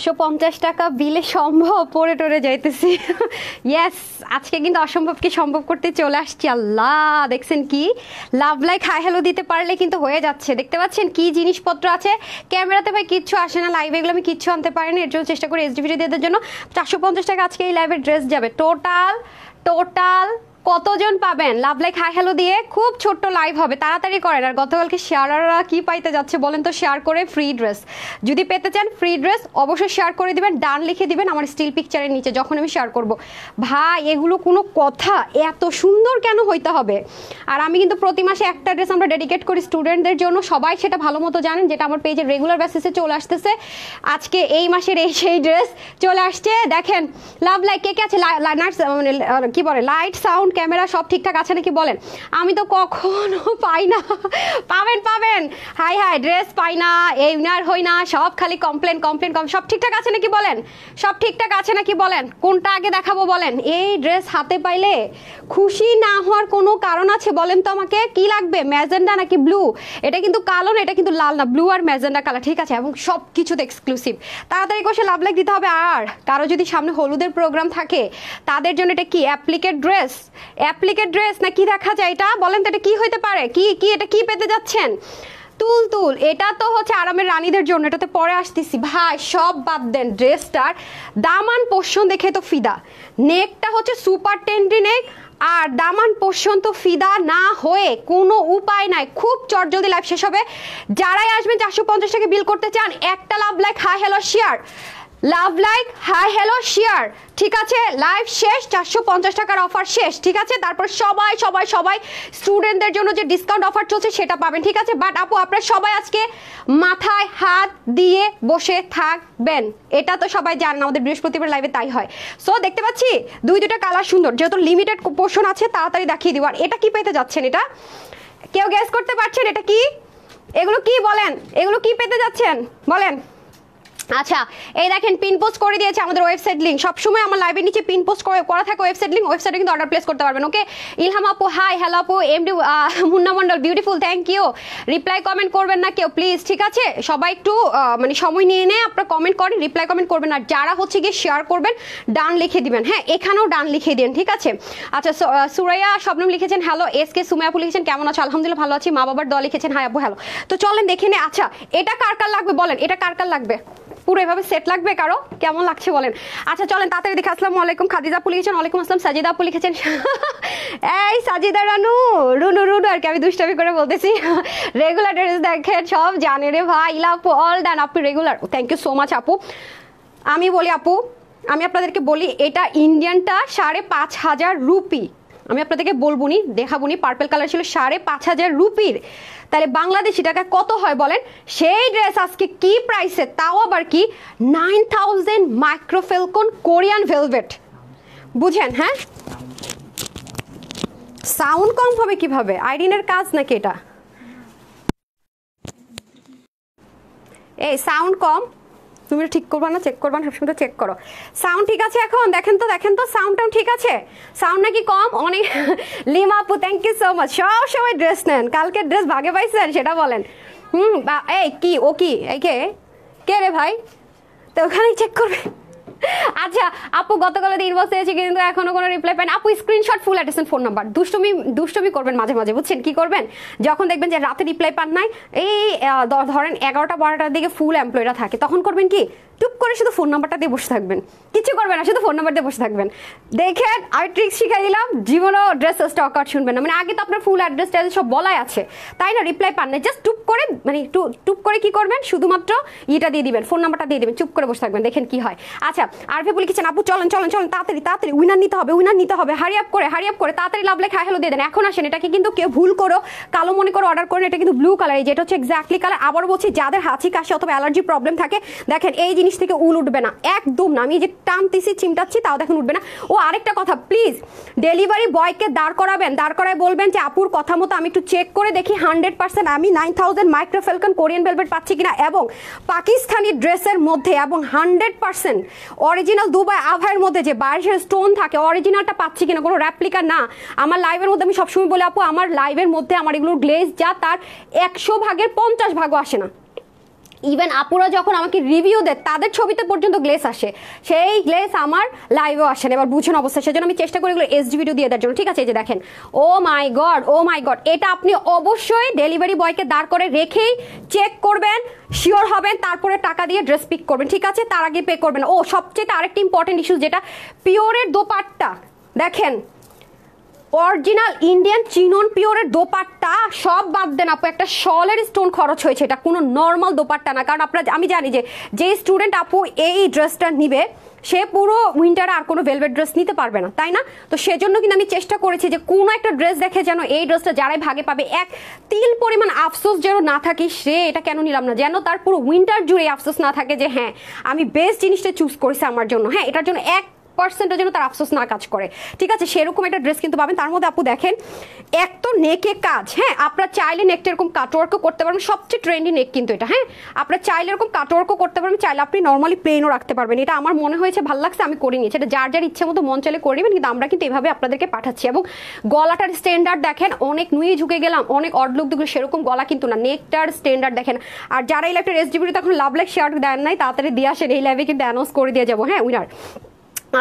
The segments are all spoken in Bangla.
150 টাকা বিলে সম্ভব পড়ে টরে যাইতেছি। ইয়েস, আজকে কিন্তু অসম্ভবকে সম্ভব করতে চলে আসছি। আল্লাহ, দেখছেন কি লাভ লাইক হাই হ্যালো দিতে পারলে কিন্তু হয়ে যাচ্ছে। দেখতে পাচ্ছেন কি জিনিসপত্র আছে। ক্যামেরাতে ভাই কিচ্ছু আসে না, লাইভে এগুলো আমি কিচ্ছু আনতে পারিনি, এর জন্য চেষ্টা করি এইচডি ভিডিও দেওয়ার জন্য। 450 টাকা আজকে এই লাইভের ড্রেস যাবে। টোটাল কতজন পাবেন লাভ লাইক হাই হ্যালো দিয়ে? খুব ছোট্ট লাইভ হবে, তাড়াতাড়ি করেন। আর গতকালকে শেয়ারাররা কি পাইতে যাচ্ছে বলেন তো? শেয়ার করে ফ্রি ড্রেস। যদি পেতে চান ফ্রি ড্রেস অবশ্যই শেয়ার করে দিবেন, ডান লিখে দিবেন আমার স্টিল পিকচারের নিচে যখন আমি শেয়ার করব। ভাই এগুলো কোনো কথা, এত সুন্দর কেন হইতে হবে? আর আমি কিন্তু প্রতি মাসে একটা ড্রেস আমরা ডেডিকেট করি স্টুডেন্টদের জন্য, সবাই সেটা ভালো মতো জানেন, যেটা আমার পেজে রেগুলার বেসিসে চলে আসতেছে। আজকে এই মাসের সেই ড্রেস চলে আসছে। দেখেন লাভ লাইক কে কে আছে, মানে কি বলে, লাইট সাউন্ড ক্যামেরা সব ঠিকঠাক আছে নাকি বলেন? আমি তো কখনো পাই না। পাবেন হাই ড্রেস পাই না, এই উইনার হই না, সব খালি কমপ্লেন। সব ঠিকঠাক আছে নাকি বলেন? সব ঠিকঠাক আছে নাকি বলেন? কোনটা আগে দেখাবো বলেন? এই ড্রেস হাতে পাইলে খুশি না হওয়ার কোনো কারণ আছে বলেন তো আমাকে? কি লাগবে, ম্যাজেন্ডা নাকি ব্লু? এটা কিন্তু কালো না, এটা কিন্তু লাল না, ব্লু আর ম্যাজেন্ডা কালার, ঠিক আছে? এবং সব কিছুতে এক্সক্লুসিভ। তাড়াতাড়ি করে লাভ লাইক দিতে হবে। আর কারো যদি সামনে হলুদের প্রোগ্রাম থাকে তাদের জন্য এটা কি অ্যাপ্লিকেট ড্রেস না কি দেখা যায় এটা বলেন তো? এটা কি হইতে পারে? কি এটা কি পেতে যাচ্ছেন? তুল এটা তো হচ্ছে আরামের রানীদের জন্য, এটাতে পরে আসতেছি। ভাই সব বাদ দেন, ড্রেসটার দামান পোষণ দেখে তো ফিদা। নেকটা হচ্ছে সুপার টেন্ডি নেক, আর দামান পোষণ তো ফিদা না হয়ে কোনো উপায় নাই। খুব চটজলদি লাইভ শেষ হবে। যারাই আসবেন 450 টাকা বিল করতে চান, একটা love like hi hello share, love like hi hello share, ঠিক আছে? লাইভ শেষ, 450 টাকার অফার শেষ, ঠিক আছে? তারপর সবাই স্টুডেন্টদের জন্য যে ডিসকাউন্ট অফার চলছে সেটা পাবেন, ঠিক আছে? বাট আপু আপনারা সবাই আজকে মাথায় হাত দিয়ে বসে থাকবেন, এটা তো সবাই জানেন, আমাদের বৃহস্পতিবার লাইভে তাই হয়। সো দেখতে পাচ্ছি দুইটা কালার সুন্দর, যেহেতু লিমিটেড পোর্শন আছে তাড়াতাড়ি দেখিয়ে দিব। আর এটা কি পেতে যাচ্ছেন? এটা কেউ গেস করতে পারছেন এটা কি? এগুলো কি বলেন? এগুলো কি পেতে যাচ্ছেন বলেন? আচ্ছা, এই দেখেন পিন পোস্ট করে দিয়েছে আমাদের ওয়েবসাইট লিঙ্ক। সবসময় আমার লাইভের নিচে পিন পোস্ট করা থাকে ওয়েবসাইট লিঙ্ক, ওয়েবসাইটে কিন্তু অর্ডার প্লেস করতে পারবেন। ওকে, ইলহাম আপু হাই, হ্যালো আপু, MD Munna Mondal beautiful, thank you. Reply comment করবেন না কেউ প্লিজ, ঠিক আছে? সবাই একটু মানে সময় নিয়ে আপনারা কমেন্ট করেন, রিপ্লাই কমেন্ট করবেন। আর যারা হচ্ছে গিয়ে শেয়ার করবেন ডান লিখে দিবেন, হ্যাঁ এখানেও ডান লিখে দিন, ঠিক আছে? আচ্ছা, সুরাইয়া শবনম লিখেছেন হ্যালো, এস কে সুমাইয়া আপু লিখেছেন কেমন আছো? আলহামদুলিল্লাহ ভালো আছি। মা বাবার দোয়া লিখেছেন হাই আপু হ্যালো। তো চলেন দেখে নে। আচ্ছা, এটা কার লাগবে বলেন? এটা কার লাগবে? পুরো এভাবে সেট লাগবে কারো? কেমন লাগছে বলেন? আচ্ছা চলেন তাড়াতাড়ি দেখে। আসসালামু আলাইকুম খাদিজা আপু লিখেছেন, ওয়ালাইকুম আসসালাম। সাজিদা আপু লিখেছেন এই সাজিদা রুনু আর কি আমি দুষ্টামি করে বলতেছি। রেগুলার ড্রেস দেখেন সব জানে রে ভাই। ইলা আপু অল ডান, আপু regular, thank you so much আপু। আমি বলি আপু, আমি আপনাদেরকে বলি এটা ইন্ডিয়ানটা 5,500 রুপি। আমি আপনাদেরকে বলবুনি, দেখাবুনি। পার্পল কালার ছিল 5,500 রুপির। তাহলে বাংলাদেশি টাকা কত হয় বলেন? সেই ড্রেস আজকে কি প্রাইসে, তাও আবার কি 9000 মাইক্রোফেলকন কোরিয়ান ভেলভেট। বুঝেন? হ্যাঁ, সাউন্ড কম হবে কিভাবে? আইরিনের কাজ নাকি এটা? এই সাউন্ড কম, তুমি ঠিক করবা না, চেক করবা না, সবসময় তো চেক করো। সাউন্ড ঠিক আছে এখন? দেখেন তো সাউন্ডটাও ঠিক আছে? সাউন্ড নাকি কম? অনেক লিমা আপু থ্যাংক ইউ সো মাচ। সব সময় ড্রেস নেন, কালকে ড্রেস ভাগে পাইছেন সেটা বলেন। এই কি ও কি এই কে রে ভাই? তো ওখানেই চেক করবে। আচ্ছা আপু গতকাল ইনবক্স এসেছে কিন্তু এখনো কোনো রিপ্লাই পাই না। আপু screenshot full address phone number. দুষ্টমি করবেন মাঝে মাঝে, বুঝছেন? কি করবেন? যখন দেখবেন যে রাতে রিপ্লাই পান নাই, এই ধরেন 11টা 12টার দিকে ফুল এমপ্লয়িরা থাকে, তখন করবেন কি টুপ করে শুধু ফোন নাম্বারটা দিয়ে বসে থাকবেন, কিছু করবেন না, শুধু ফোন নাম্বার দিয়ে বসে থাকবেন। দেখেন আমি ট্রিক্স শিখাই দিলাম, জীবনও ড্রেস স্টক আউট শুনবেন না। মানে আগে তো আপনার ফুল অ্যাড্রেস সব বলাই আছে, তাই না? রিপ্লাই পান না, জাস্ট টুপ করে মানে টুপ করে কি করবেন, শুধুমাত্র ইটা দিয়ে দিবেন, ফোন নাম্বারটা দিয়ে দিবেন, চুপ করে বসে থাকবেন, দেখেন কি হয়। আচ্ছা আরফি বলে লিখেছেন আপু চলেন তাড়াতাড়ি উইনার নিতে হবে, হারি আপ করে তাড়াতাড়ি লাভ লাইক হাই হ্যালো দিয়ে দেন। এখন আসেন, এটাকে কিন্তু কেউ ভুল করো কালো মনে করে অর্ডার করেন, এটা কিন্তু ব্লু কালার, যেটা হচ্ছে এক্স্যাক্টলি কালার। আবার বলছি যাদের হাঁচি কাশি অথবা অ্যালার্জি প্রবলেম থাকে, দেখেন এই জিনিস থেকে উল উঠবে না, একদম না। আমি যে টানতেছি চিমটাচ্ছি তাও দেখেন উঠবে না। ও আরেকটা কথা, প্লিজ ডেলিভারি বয়কে দাঁড় করায় বলবেন যে আপুর কথা মতো আমি একটু চেক করে দেখি 100% আমি 9000 মাইক্রোফেলকন কোরিয়ান ভেলভেট পাচ্ছি কিনা, এবং পাকিস্তানি ড্রেসের মধ্যে, এবং 100% অরিজিনাল দুবাই আভাইয়ের মধ্যে যে 22 স্টোন থাকে অরিজিনালটা পাচ্ছি কিনা, কোনো রেপ্লিকা না। আমার লাইভের মধ্যে আমি সবসময় বলি আপু, আমার লাইভের মধ্যে আমার এগুলোর গ্লেজ যা তার 100 ভাগের 50 ভাগও আসে না। ইভেন আপুরা যখন আমাকে রিভিউ দেয় তাদের ছবিতে পর্যন্ত গ্লেস আসে, সেই গ্লেস আমার লাইভেও আসে না। এবার বুঝুন অবস্থা, সেজন্য আমি চেষ্টা করি এগুলো এইচডি ভিডিও দিয়ে দেওয়ার জন্য, ঠিক আছে? এই যে দেখেন, ও মাই গড, ও মাই গড, এটা আপনি অবশ্যই ডেলিভারি বয়কে দাঁড় করে রেখেই চেক করবেন, শিওর হবেন, তারপরে টাকা দিয়ে ড্রেস পিক করবেন, ঠিক আছে? তার আগে পে করবেন। ও সবচেয়ে আরেকটা ইম্পর্টেন্ট ইস্যু, যেটা পিওরের দোপাট্টা দেখেন, অরিজিনাল ইন্ডিয়ান চিনন পিওরের দোপাট্টা সব বাদ দেন আপু, একটা শলের স্টোন খরচ হয়েছে, এটা কোনো নর্মাল দোপাট্টা না। কারণ আপনারা, আমি জানি যে স্টুডেন্ট আপু এই ড্রেসটা নিবে সে পুরো উইন্টারে আর কোনো ভেলভেট ড্রেস নিতে পারবে না, তাই না? তো সেজন্য কিন্তু আমি চেষ্টা করেছি যে কোনো একটা ড্রেস দেখে যেন এই ড্রেসটা যারাই ভাগে পাবে এক তিল পরিমাণ আফসোস যেন না থাকে, সে এটা কেন নিলাম না, যেন তার পুরো উইন্টার জুড়ে আফসোস না থাকে যে হ্যাঁ আমি বেস্ট জিনিসটা চুজ করেছি আমার জন্য, হ্যাঁ এটার জন্য 1% যেন তার আফসোস না কাজ করে, ঠিক আছে? সেরকম একটা ড্রেস কিন্তু পাবেন। তার মধ্যে আপু দেখেন, এক তো নেকে কাজ, হ্যাঁ আপনারা চাইলে নেকটা এরকম কাটওয়ার্কও করতে পারবেন, সবচেয়ে ট্রেন্ডি নেক কিন্তু এটা, হ্যাঁ আপনারা চাইলে এরকম কাটওয়ার্কও করতে পারবেন, চাইলে আপনি নর্মালি প্লেনও রাখতে পারবেন। এটা আমার মনে হয়েছে ভালো লাগছে, আমি করে নিয়েছি। এটা যার যার ইচ্ছে মতো মন চাইলে করে নেবেন, কিন্তু আমরা কিন্তু এভাবে আপনাদেরকে পাঠাচ্ছি। এবং গলাটার স্ট্যান্ডার্ড দেখেন, অনেক নুয়ে ঝুঁকে গেলাম, অনেক অডলুক দিগুলো, সেরকম গলা কিন্তু না, নেকটার স্ট্যান্ডার্ড দেখেন। আর যারা এই লাইভটা এসডিবিতে তখন লাভ লাইক শেয়ার দেন নাই, তাড়াতাড়ি দিয়ে আসেন, এই লাইভে কিন্তু অ্যানাউন্স করে দিয়ে যাবো, হ্যাঁ উইনার।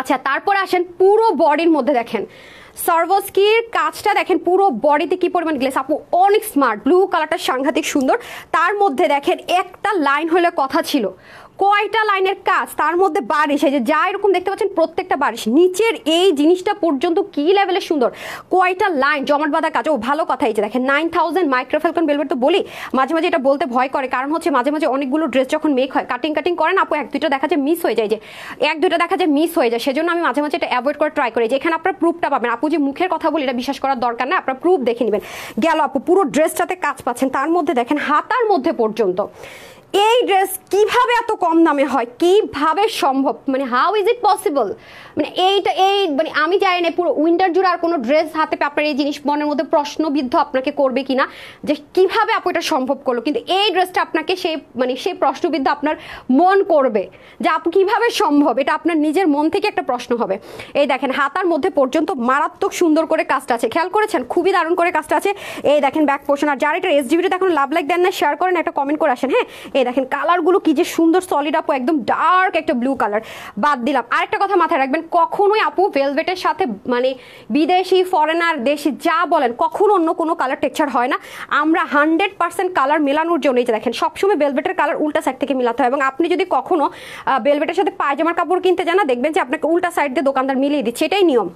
আচ্ছা, তারপরে আসেন পুরো বডির মধ্যে দেখেন, সার্ভোস্কির কাজটা দেখেন, পুরো বডিতে কি পরিমাণ গ্লেস, আপু অনেক স্মার্ট, ব্লু কালারটা সাংঘাতিক সুন্দর। তার মধ্যে দেখেন একটা লাইন হলে কথা ছিল, কয়টা লাইনের কাজ, তার মধ্যে বারিশ, এই যে যা এরকম দেখতে পাচ্ছেন প্রত্যেকটা বারিশ, নিচের এই জিনিসটা পর্যন্ত কি লেভেলের সুন্দর, কয়টা লাইন জমাট বাঁধা কাজ। ও ভালো কথা, এই যে দেখেন 9000 মাইক্রোফ্যালকন ভেলভেট, তো বলি মাঝে মাঝে এটা বলতে ভয় করে, কারণ হচ্ছে মাঝে মাঝে অনেকগুলো ড্রেস যখন মেক হয় কাটিং করেন আপু, এক দুইটা দেখা যায় মিস হয়ে যায়, যে এক দুইটা দেখা যায় মিস হয়ে যায়, সেজন্য আমি মাঝে মাঝে এটা অ্যাভয়েড করে ট্রাই করি। যে এখানে আপনার প্রুফটা পাবেন, আপু যে মুখের কথা বলি এটা বিশ্বাস করার দরকার না, আপনার প্রুফ দেখে নেবেন। গেল আপু, পুরো ড্রেসটাতে কাজ পাচ্ছেন, তার মধ্যে দেখেন হাতার মধ্যে পর্যন্ত। এই ড্রেস কিভাবে এত কম দামে হয়, কিভাবে সম্ভব, মানে হাউ ইজ ইট পসিবল? মানে মানে আমি জানি না পুরো উইন্টার জুড়ে আর কোনো ড্রেস হাতে পেয়ে আপনার এই জিনিস মনের মধ্যে প্রশ্নবিদ্ধ আপনাকে করবে কিনা, যে কিভাবে আপু এটা সম্ভব করলো। কিন্তু এই ড্রেসটা আপনাকে সেই প্রশ্নবিদ্ধ আপনার মন করবে যে আপু কিভাবে সম্ভব, এটা আপনার নিজের মন থেকে একটা প্রশ্ন হবে। এই দেখেন হাতার মধ্যে পর্যন্ত মারাত্মক সুন্দর করে কাজটা আছে, খেয়াল করেছেন, খুবই দারুণ করে কাজটা আছে। এই দেখেন ব্যাক পোর্শন। আর যারা এটা এসডিবিতে এখন লাভ লাইক দেন না, শেয়ার করেন, একটা কমেন্ট করে আসেন, হ্যাঁ। এই দেখেন কালারগুলো কি যে সুন্দর, সলিড আপু, একদম ডার্ক একটা ব্লু কালার। বাদ দিলাম আরেকটা কথা মাথায় রাখবেন, কখনোই আপু ভেলভেটের সাথে মানে বিদেশি ফরেনার দেশি যা বলেন, কখনো অন্য কোনো কালার টেক্সচার হয় না। আমরা 100% কালার মেলানোর জন্য, এই যে দেখেন সবসময় ভেলভেটের কালার উল্টা সাইড থেকে মেলাতে হয়। এবং আপনি যদি কখনো ভেলভেটের সাথে পায়জামার কাপড় কিনতে যান না, দেখবেন যে আপনাকে উল্টা সাইড দিয়ে দোকানদার মিলিয়ে দিচ্ছে, এটাই নিয়ম।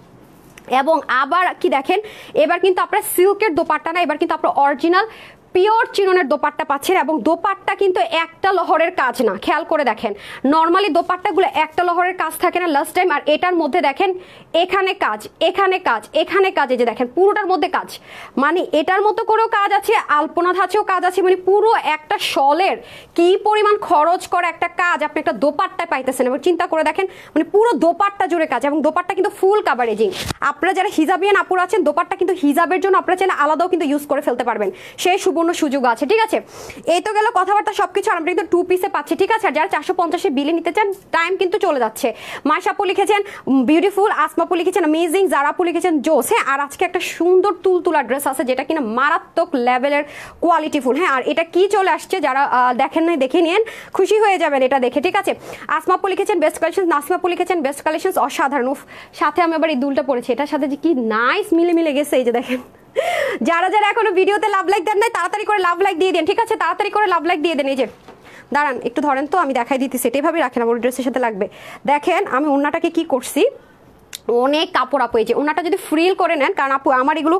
এবং আবার কি দেখেন, এবার কিন্তু আপনার সিল্কের দোপাট্টা না, এবার কিন্তু আপনার অরিজিনাল পিওর চিননের দোপাট্টা পাচ্ছেন। এবং দোপাট্টা কিন্তু একটা লহরের কাজ না, খেয়াল করে দেখেন, নর্মালি দোপাট্টাগুলো একটা লহরের কাজ থাকে না লাস্ট টাইম। আর এটার মধ্যে দেখেন এখানে কাজ, এখানে কাজ, এখানে কাজ, এই যে দেখেন পুরোটার মধ্যে কাজ, মানে এটার মতো করেও কাজ আছে, আলপনা ধাঁচেও কাজ আছে, মানে পুরো একটা শলের কি পরিমাণ খরচ করে একটা কাজ আপনি একটা দোপাট্টায় পাইতেছেন। এবং চিন্তা করে দেখেন, মানে পুরো দোপাট্টা জুড়ে কাজ, এবং দোপাট্টা কিন্তু ফুল কাভারেজিং। আপনারা যারা হিজাবিয়ান আপুর আছেন, দোপাট্টা কিন্তু হিজাবের জন্য আপনারা চাইলে আলাদাও কিন্তু ইউজ করে ফেলতে পারবেন, সেই সুযোগ আছে, ঠিক আছে? এই তো গেল কথাবার্তা সবকিছু, আমরা কিন্তু 2 পিসে পাচ্ছি, ঠিক আছে? আর যারা 450 বিলে নিতে চান, টাইম কিন্তু চলে যাচ্ছে। মাশাপু লিখেছেন বিউটিফুল, আসমাপু লিখেছেন অ্যামেজিং, জারাপু লিখেছেন জোস, হ্যাঁ। আর আজকে একটা সুন্দর তুলতুলা ড্রেস আছে, যেটা কিনা মারাত্মক লেভেলের কোয়ালিটিফুল, হ্যাঁ। আর এটা কি চলে আসছে, যারা দেখেন নাই দেখে নিন, খুশি হয়ে যাবেন এটা দেখে, ঠিক আছে? আসমাপু লিখেছেন বেস্ট কালেকশন, নাসমাপু লিখেছেন বেস্ট কালেকশন, অসাধারণ। সাথে আমি আবার এই দুলটা পরেছি, এটার সাথে যে কি নাইস মিলে গেছে, এই যে দেখেন। যারা যারা এখনো ভিডিওতে লাভ লাইক দেন নাই, তাড়াতাড়ি করে লাভ লাইক দিয়ে দেন, ঠিক আছে? তাড়াতাড়ি করে লাভ লাইক দিয়ে দেন। এই যে দাঁড়ান একটু ধরেন তো, আমি দেখাই দিতেছি, এভাবে রাখেন, আমার ড্রেসের সাথে লাগবে। দেখেন আমি ওড়নাটাকে কি করছি, অনেক কাপড় আপু, এই যে ওনাটা যদি ফ্রিল করে নেন, কারণ আপু আমার এগুলো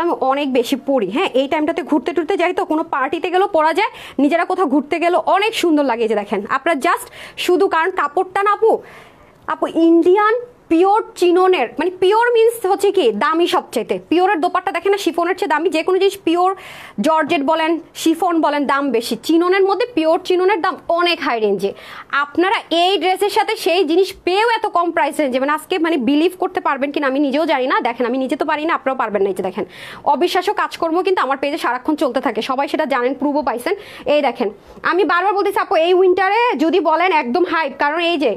আমি অনেক বেশি পরি, হ্যাঁ। এই টাইমটাতে ঘুরতে টুরতে যাই, তো কোনো পার্টিতে গেলেও পরা যায়, নিজেরা কোথাও ঘুরতে গেলেও অনেক সুন্দর লাগে। এই যে দেখেন আপনার জাস্ট শুধু, কারণ কাপড়টা না আপু ইন্ডিয়ান পিওর চিননের, মানে পিওর মিনস হচ্ছে কি দামি, সবচেয়ে পিওরের দোপাট্টা দেখেন না, শিফনের চেয়ে দামি। যে কোনো জিনিস পিওর, জর্জেট বলেন, শিফন বলেন, দাম বেশি। চিননের মধ্যে পিওর চিননের দাম অনেক হাই রেঞ্জে। আপনারা এই ড্রেসের সাথে সেই জিনিস পেয়েও এত কম প্রাইস রেঞ্জে, মানে আজকে মানে বিলিভ করতে পারবেন কিনা আমি নিজেও জানি না। দেখেন আমি নিজে তো পারি না, আপনারাও পারবেন না। এই যে দেখেন অবিশ্বাস্য কাজকর্ম কিন্তু আমার পেজে সারাক্ষণ চলতে থাকে, সবাই সেটা জানেন, প্রুভও পাইছেন। এই দেখেন আমি বারবার বলতেছি আপু, এই উইন্টারে যদি বলেন একদম হাইপ, কারণ এই যে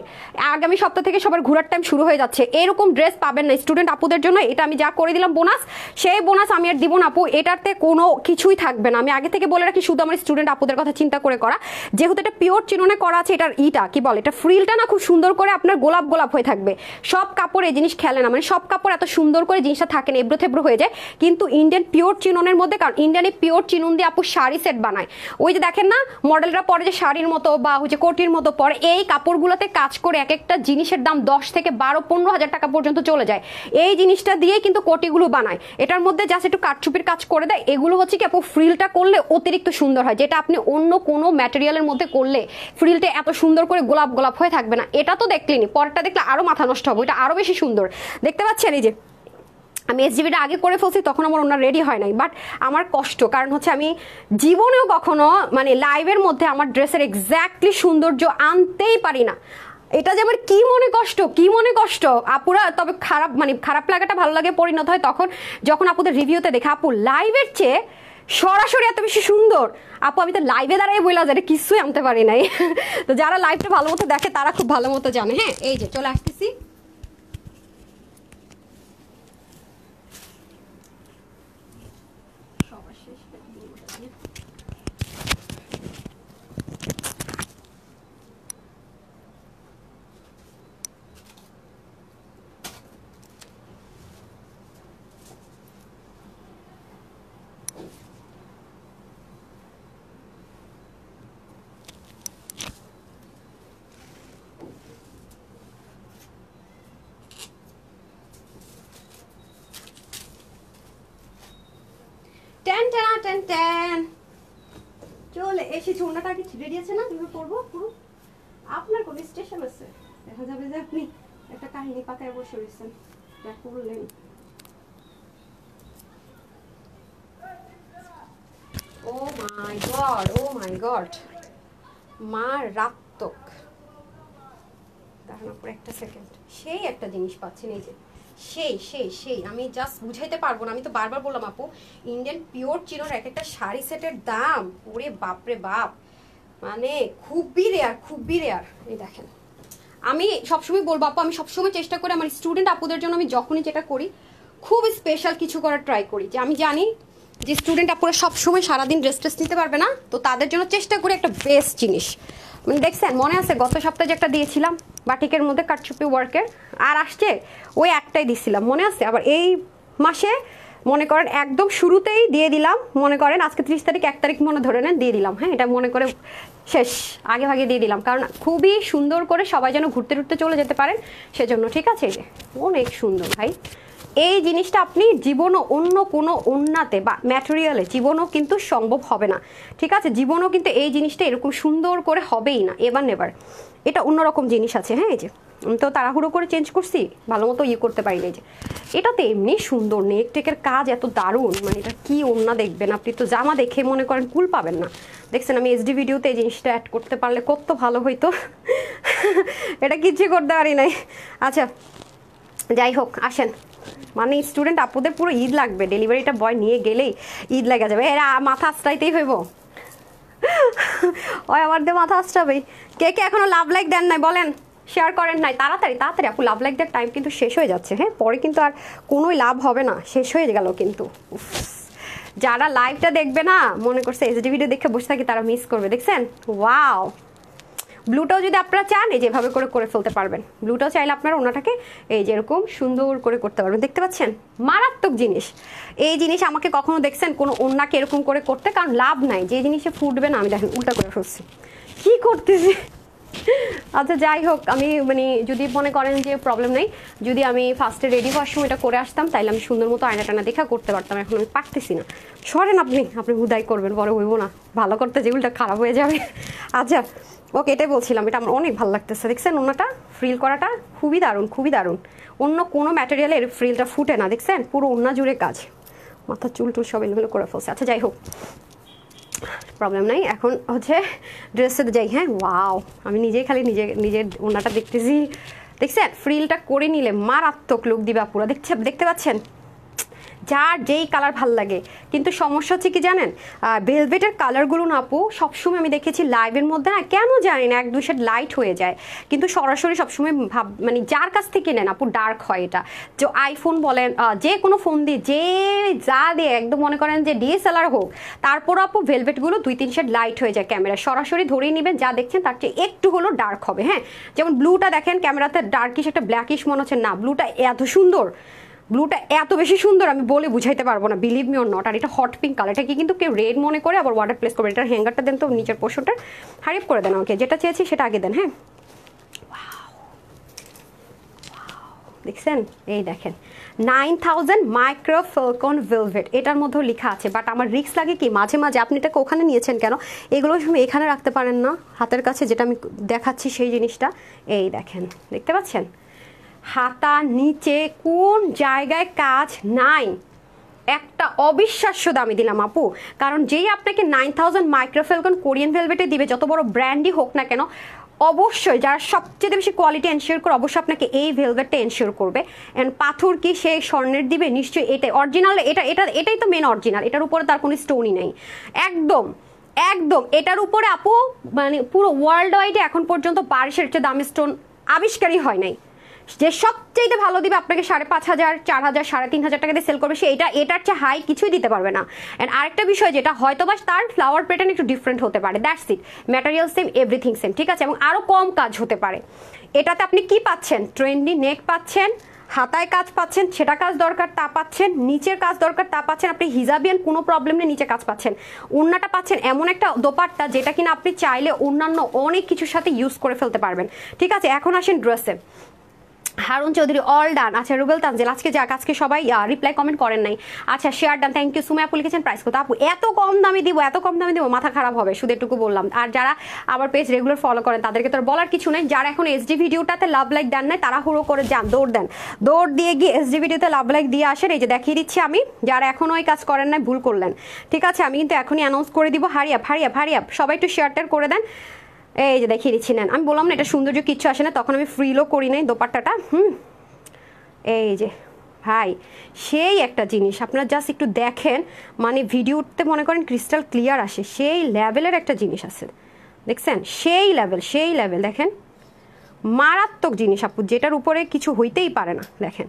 আগামী সপ্তাহ থেকে সবার ঘোরার টাইম শুরু হয়ে যাচ্ছে। এরকম ড্রেস পাবেন না স্টুডেন্ট আপুদের জন্য। এটা আমি যা করে দিলাম বোনাস, সেই বোনাস আমি আর দিব না আপু, এটাতে কোনো কিছুই থাকবে না। আমি আগে থেকে বলে রাখি, শুধু আমার স্টুডেন্ট আপুদের কথা চিন্তা করে করা। যেহেতু এটা পিওর চিননে করা আছে, এটার কি বলে, এটা ফ্রিলটা না খুব সুন্দর করে আপনার গোলাপ গোলাপ হয়ে থাকবে। সব কাপড় এই জিনিস খেলে না, মানে সব কাপড় এত সুন্দর করে জিনিসটা থাকে না, এবড়ো থেবড়ো হয়ে যায়। কিন্তু ইন্ডিয়ান পিওর চিননের মধ্যে, কারণ ইন্ডিয়ানে পিওর চিনন দিয়ে আপু শাড়ি সেট বানায়। ওই যে দেখেন না মডেলরা পরে যে শাড়ির মতো বা হচ্ছে কোটির মতো পরে, এই কাপড়গুলোতে কাজ করে এক একটা জিনিসের দাম 10 থেকে 12-15 হাজার টাকা পর্যন্ত চলে যায়। এই জিনিসটা দিয়ে কিন্তু কোটিগুলো বানায়। এটার মধ্যে জাস্ট একটু কাটচুপির কাজ করে দেয়। এগুলো হচ্ছে কি আপু ফ্রিলটা করলে অতিরিক্ত সুন্দর হয়, যেটা আপনি অন্য কোনো ম্যাটেরিয়ালের মধ্যে করলে ফ্রিলটা এত সুন্দর করে গোলাপ গোলাপ হয়ে থাকবে না। এটা তো দেখলেনি, পরেরটা দেখলে আরো মাথা নষ্ট হবে, এটা আরো বেশি সুন্দর। দেখতে পাচ্ছেন এই যে আমি এসজিবিটা আগে করে ফেলছি, তখন আমার ওনার রেডি হয় নাই, বাট আমার কষ্ট, কারণ হচ্ছে আমি জীবনেও কখনো মানে লাইভের মধ্যে আমার ড্রেসের এক্স্যাক্টলি সৌন্দর্য আনতেই পারি না। এটা যে আমার কি মনে কষ্ট আপুরা। তবে খারাপ লাগাটা ভালো লাগে পরিণত হয় তখন, যখন আপুদের রিভিউতে দেখে আপু লাইভের চেয়ে সরাসরি এত বেশি সুন্দর। আপু আমি তো লাইভে দাঁড়াই বললাম যে কিছুই আনতে পারি নাই। তো যারা লাইভটা ভালো মতো দেখে তারা খুব ভালো মতো জানে। হ্যাঁ, এই যে চলে আসতেছি। চলে এসেছি। ওনাটা কি রেডি আছে না? তুমি পড়বো পুরো আপনার কোন স্টেশন আছে? দেখা যাবে যে আপনি একটা কাহিনী পাতায় বসে রয়েছেন, এটা করলেন। ও মাই গড মারাত্মক। দাঁড়ানোর পর একটা সেকেন্ড, সেই একটা জিনিস পাচ্ছেন এই যে, সেই আমি জাস্ট বুঝাইতে পারবো না। আমি তো বারবার বললাম আপু, ইন্ডিয়ান পিওর চিনোর এক একটা শাড়ি সেটের দাম ওরে বাপরে বাপ, মানে খুবই রেয়ার। এই দেখেন, আমি সবসময় বলবো আপু, আমি সবসময় চেষ্টা করি আমার স্টুডেন্ট আপুদের জন্য, আমি যখনই যেটা করি খুব স্পেশাল কিছু করার ট্রাই করি। যে আমি জানি যে স্টুডেন্ট আপুরা সবসময় সারাদিন ড্রেস নিতে পারবে না, তো তাদের জন্য চেষ্টা করি একটা বেস্ট জিনিস। মানে দেখছেন, মনে আছে গত সপ্তাহে যে একটা দিয়েছিলাম বাটিকের মধ্যে কাটচুপি ওয়ার্কের, আর আসছে ওই একটাই দিছিলাম মনে আছে। আবার এই মাসে মনে করেন একদম শুরুতেই দিয়ে দিলাম, মনে করেন আজকে 30 তারিখ, 1 তারিখ মনে ধরে নেন দিয়ে দিলাম। হ্যাঁ, এটা মনে করে শেষ, আগে ভাগে দিয়ে দিলাম, কারণ খুবই সুন্দর করে সবাই যেন ঘুরতে ঘুরতে চলে যেতে পারেন সেজন্য। ঠিক আছে, এই যে অনেক সুন্দর ভাই। এই জিনিসটা আপনি জীবনও অন্য কোনো ওন্নাতে বা ম্যাটেরিয়ালে জীবনও কিন্তু সম্ভব হবে না। ঠিক আছে, জীবনও কিন্তু এই জিনিসটা এরকম সুন্দর করে হবেই না, এবার নেবার। এটা অন্যরকম জিনিস আছে। হ্যাঁ, এই যে আমি তো তাড়াহুড়ো করে চেঞ্জ করছি, ভালো মতো করতে পারি না। যে এটা তো এমনি সুন্দর, নেক টেকের কাজ এত দারুণ, মানে এটা কি ওন্না দেখবেন আপনি, তো জামা দেখে মনে করেন কুল পাবেন না। দেখছেন আমি এইচডি ভিডিওতে এই জিনিসটা অ্যাড করতে পারলে কত ভালো হইতো। এটা কিচ্ছু করতে পারি নাই। আচ্ছা যাই হোক, আসেন। মানে স্টুডেন্ট আপুদের পুরো ঈদ লাগবে, ডেলিভারিটা বয় নিয়ে গেলেই ঈদ লাগা যাবে। এরা মাথা আশ্রাইতেই হইব, ওই আমার দিয়ে মাথা আশ্রাবেই। কে এখনো লাভ লাইক দেন নাই বলেন, শেয়ার করেন নাই? তাড়াতাড়ি আপু, লাভ লাইক দেওয়ার টাইম কিন্তু শেষ হয়ে যাচ্ছে। হ্যাঁ, পরে কিন্তু আর কোনোই লাভ হবে না, শেষ হয়ে গেল কিন্তু। যারা লাইভটা দেখবে না মনে করছে এইচডি ভিডিও দেখে বসে থাকি, তারা মিস করবে। দেখছেন, ওয়াও। ব্লুটাও যদি আপনারা চান এই যেভাবে করে ফেলতে পারবেন। ব্লুটাও চাইলে আপনারা ওনাটাকে এই যেরকম সুন্দর করে করতে পারবেন। দেখতে পাচ্ছেন, মারাত্মক জিনিস। এই জিনিস আমাকে কখনো দেখছেন কোনো ওনাকে এরকম করে করতে, কারণ লাভ নাই, যে জিনিসে ফুটবে না। আমি দেখেন উল্টা করে ফেলছি, কি করতেছি। আচ্ছা যাই হোক, আমি মানে যদি মনে করেন যে প্রবলেম নেই, যদি আমি ফার্স্টে রেডি হওয়ার সময় এটা করে আসতাম, তাইলে আমি সুন্দর মতো আয়না টানা দেখা করতে পারতাম। এখন আমি পারতেছি না। সরেন আপনি হুদাই করবেন, পরে হইব না, ভালো করতে যে উল্টা খারাপ হয়ে যাবে। আচ্ছা ওকে, এটাই বলছিলাম, এটা আমার অনেক ভালো লাগতেছে। দেখছেন ওনাটা ফ্রিল করাটা খুবই দারুণ। অন্য কোনো ম্যাটেরিয়ালের ফ্রিলটা ফুটে না, দেখছেন পুরো ওন্না জুড়ে কাজ। মাথার চুল সব এলোমেলো করে ফেলছে। আচ্ছা যাই হোক, প্রবলেম নাই। এখন হচ্ছে ড্রেসে যাই। হ্যাঁ, ওয়াও, আমি নিজেই খালি নিজের ওনাটা দেখতেছি। দেখছেন ফ্রিলটা করে নিলে মারাত্মক লুক দিবা পুরো। দেখতে পাচ্ছেন, যার যেই কালার ভাল লাগে, কিন্তু সমস্যা হচ্ছে কি জানেন, ভেলভেটের কালারগুলো না আপু সবসময় আমি দেখেছি লাইভের মধ্যে না কেন জানি না 1-2 শেড লাইট হয়ে যায়, কিন্তু সরাসরি সবসময় মানে যার কাছ থেকে নেন আপু ডার্ক হয়। এটা যে আইফোন বলেন, যে কোনো ফোন দিয়ে যে যা দিয়ে একদম মনে করেন যে ডিএসএলআর হোক, তারপর আপু ভেলভেটগুলো 2-3 শেড লাইট হয়ে যায় ক্যামেরা, সরাসরি ধরেই নেবেন যা দেখছেন তার চেয়ে একটু হলো ডার্ক হবে। হ্যাঁ, যেমন ব্লুটা দেখেন ক্যামেরাতে ডার্কিশ একটা ব্ল্যাকিশ মনে হচ্ছে, না ব্লুটা এত সুন্দর, ব্লুটা এত বেশি সুন্দর আমি বলে বুঝাইতে পারবো না, বিলিভ মি অর নট। আর এটা হট পিঙ্ক কালার, এটাকে কিন্তু কেউ রেড মনে করে আবার ওয়াটার প্লেস করবে। এটার হ্যাঙ্গারটা দেন তো, নিচের পোর্শনটা হারিপ করে দেন আমাকে, যেটা চেয়েছি সেটা আগে দেন। হ্যাঁ, দেখছেন, এই দেখেন 9000 মাইক্রো ফ্যালকন ভেলভেট, এটার মধ্যেও লেখা আছে। বাট আমার রিস্ক লাগে কি মাঝে মাঝে, আপনি এটাকে ওখানে নিয়েছেন কেন, এগুলো সময় এখানে রাখতে পারেন না হাতের কাছে, যেটা আমি দেখাচ্ছি সেই জিনিসটা। এই দেখেন, দেখতে পাচ্ছেন হাতার নিচে কোন জায়গায় কাজ নাই, একটা অবিশ্বাস্য দামে দিলাম আপু। কারণ যেই আপনাকে 9000 মাইক্রোফেলকন কোরিয়ান ভেলভেটে দিবে, যত বড় ব্র্যান্ডই হোক না কেন, অবশ্যই যারা সবচেয়ে বেশি কোয়ালিটি এনশিওর করে অবশ্যই আপনাকে এই ভেলভেটটা এনশিওর করবে। অ্যান্ড পাথর কি সে স্বর্ণের দিবে, নিশ্চয়ই এটাই অরিজিনাল, এটাই তো মেন অরিজিনাল, এটার উপরে তার কোনো স্টোনই নেই। একদম একদম এটার উপরে আপু মানে পুরো ওয়ার্ল্ড ওয়াইডে এখন পর্যন্ত বারিশের চেয়ে দামি স্টোন আবিষ্কারই হয় নাই। যে সবচেয়ে ভালো দিবে আপনাকে 5,500, 4,000, 3,500 টাকা দিয়ে সেল করবে, সে এটার চেয়ে হাই কিছুই দিতে পারবে না। অ্যান্ড আরেকটা বিষয় যেটা হয়তো বা তার ফ্লাওয়ার প্যাটার্ন একটু ডিফারেন্ট হতে পারে, that's it, material same, everything same, ঠিক আছে, এবং আরও কম কাজ হতে পারে। এটাতে আপনি কি পাচ্ছেন, ট্রেন্ডি নেক পাচ্ছেন, হাতায় কাজ পাচ্ছেন, সেটা কাজ দরকার তা পাচ্ছেন, নিচের কাজ দরকার তা পাচ্ছেন, আপনি হিজাবিয়ান কোনো প্রবলেম নেই নিচে কাজ পাচ্ছেন, ওড়নাটা পাচ্ছেন এমন একটা দোপাট্টা যেটা কিনা আপনি চাইলে অন্যান্য অনেক কিছুর সাথে ইউজ করে ফেলতে পারবেন। ঠিক আছে, এখন আসেন ড্রেসে। Harun Chowdhury all done. আচ্ছা, রুবেল তানজিল আজকে যাক, আজকে সবাই রিপ্লাই কমেন্ট করেন নাই। আচ্ছা, শেয়ার ডান, থ্যাংক ইউ। সুমাই আপু লিখেছেন প্রাইস কত আপু, এত কম দামে দিব, এত কম দামে দিব, মাথা খারাপ হবে, শুধু এটুকু বললাম। আর যারা আমার পেজ রেগুলার ফলো করেন তাদেরকে তো বলার কিছু নেই, যারা এখন এসডি ভিডিওটাতে লাভ লাইক দেন নাই তারা হুড়ো করে যান, দৌড় দেন, দৌড় দিয়ে গিয়ে এসডি ভিডিওতে লাভ লাইক দিয়ে আসেন। এই যে দেখিয়ে দিচ্ছি আমি, যারা এখনও ওই কাজ করেন নাই ভুল করলেন, ঠিক আছে, আমি কিন্তু এখনই অ্যানাউন্স করে দিব, হারিয়াপ হারিয়াপ হারিয়াপ, সবাই একটু শেয়ার টেয়ার করে দেন। এই যে দেখিয়ে দিচ্ছি, নেন, আমি বললাম না এটা সৌন্দর্য কিচ্ছু আসে না, তখন আমি ফ্রিলও করি নাই দোপাট্টাটা। এই যে ভাই সেই একটা জিনিস, আপনারা জাস্ট একটু দেখেন, মানে ভিডিওতে মনে করেন ক্রিস্টাল ক্লিয়ার আসে, সেই লেভেলের একটা জিনিস আছে, দেখছেন, সেই লেভেল দেখেন, মারাত্মক জিনিস আপু, যেটার উপরে কিছু হইতেই পারে না। দেখেন,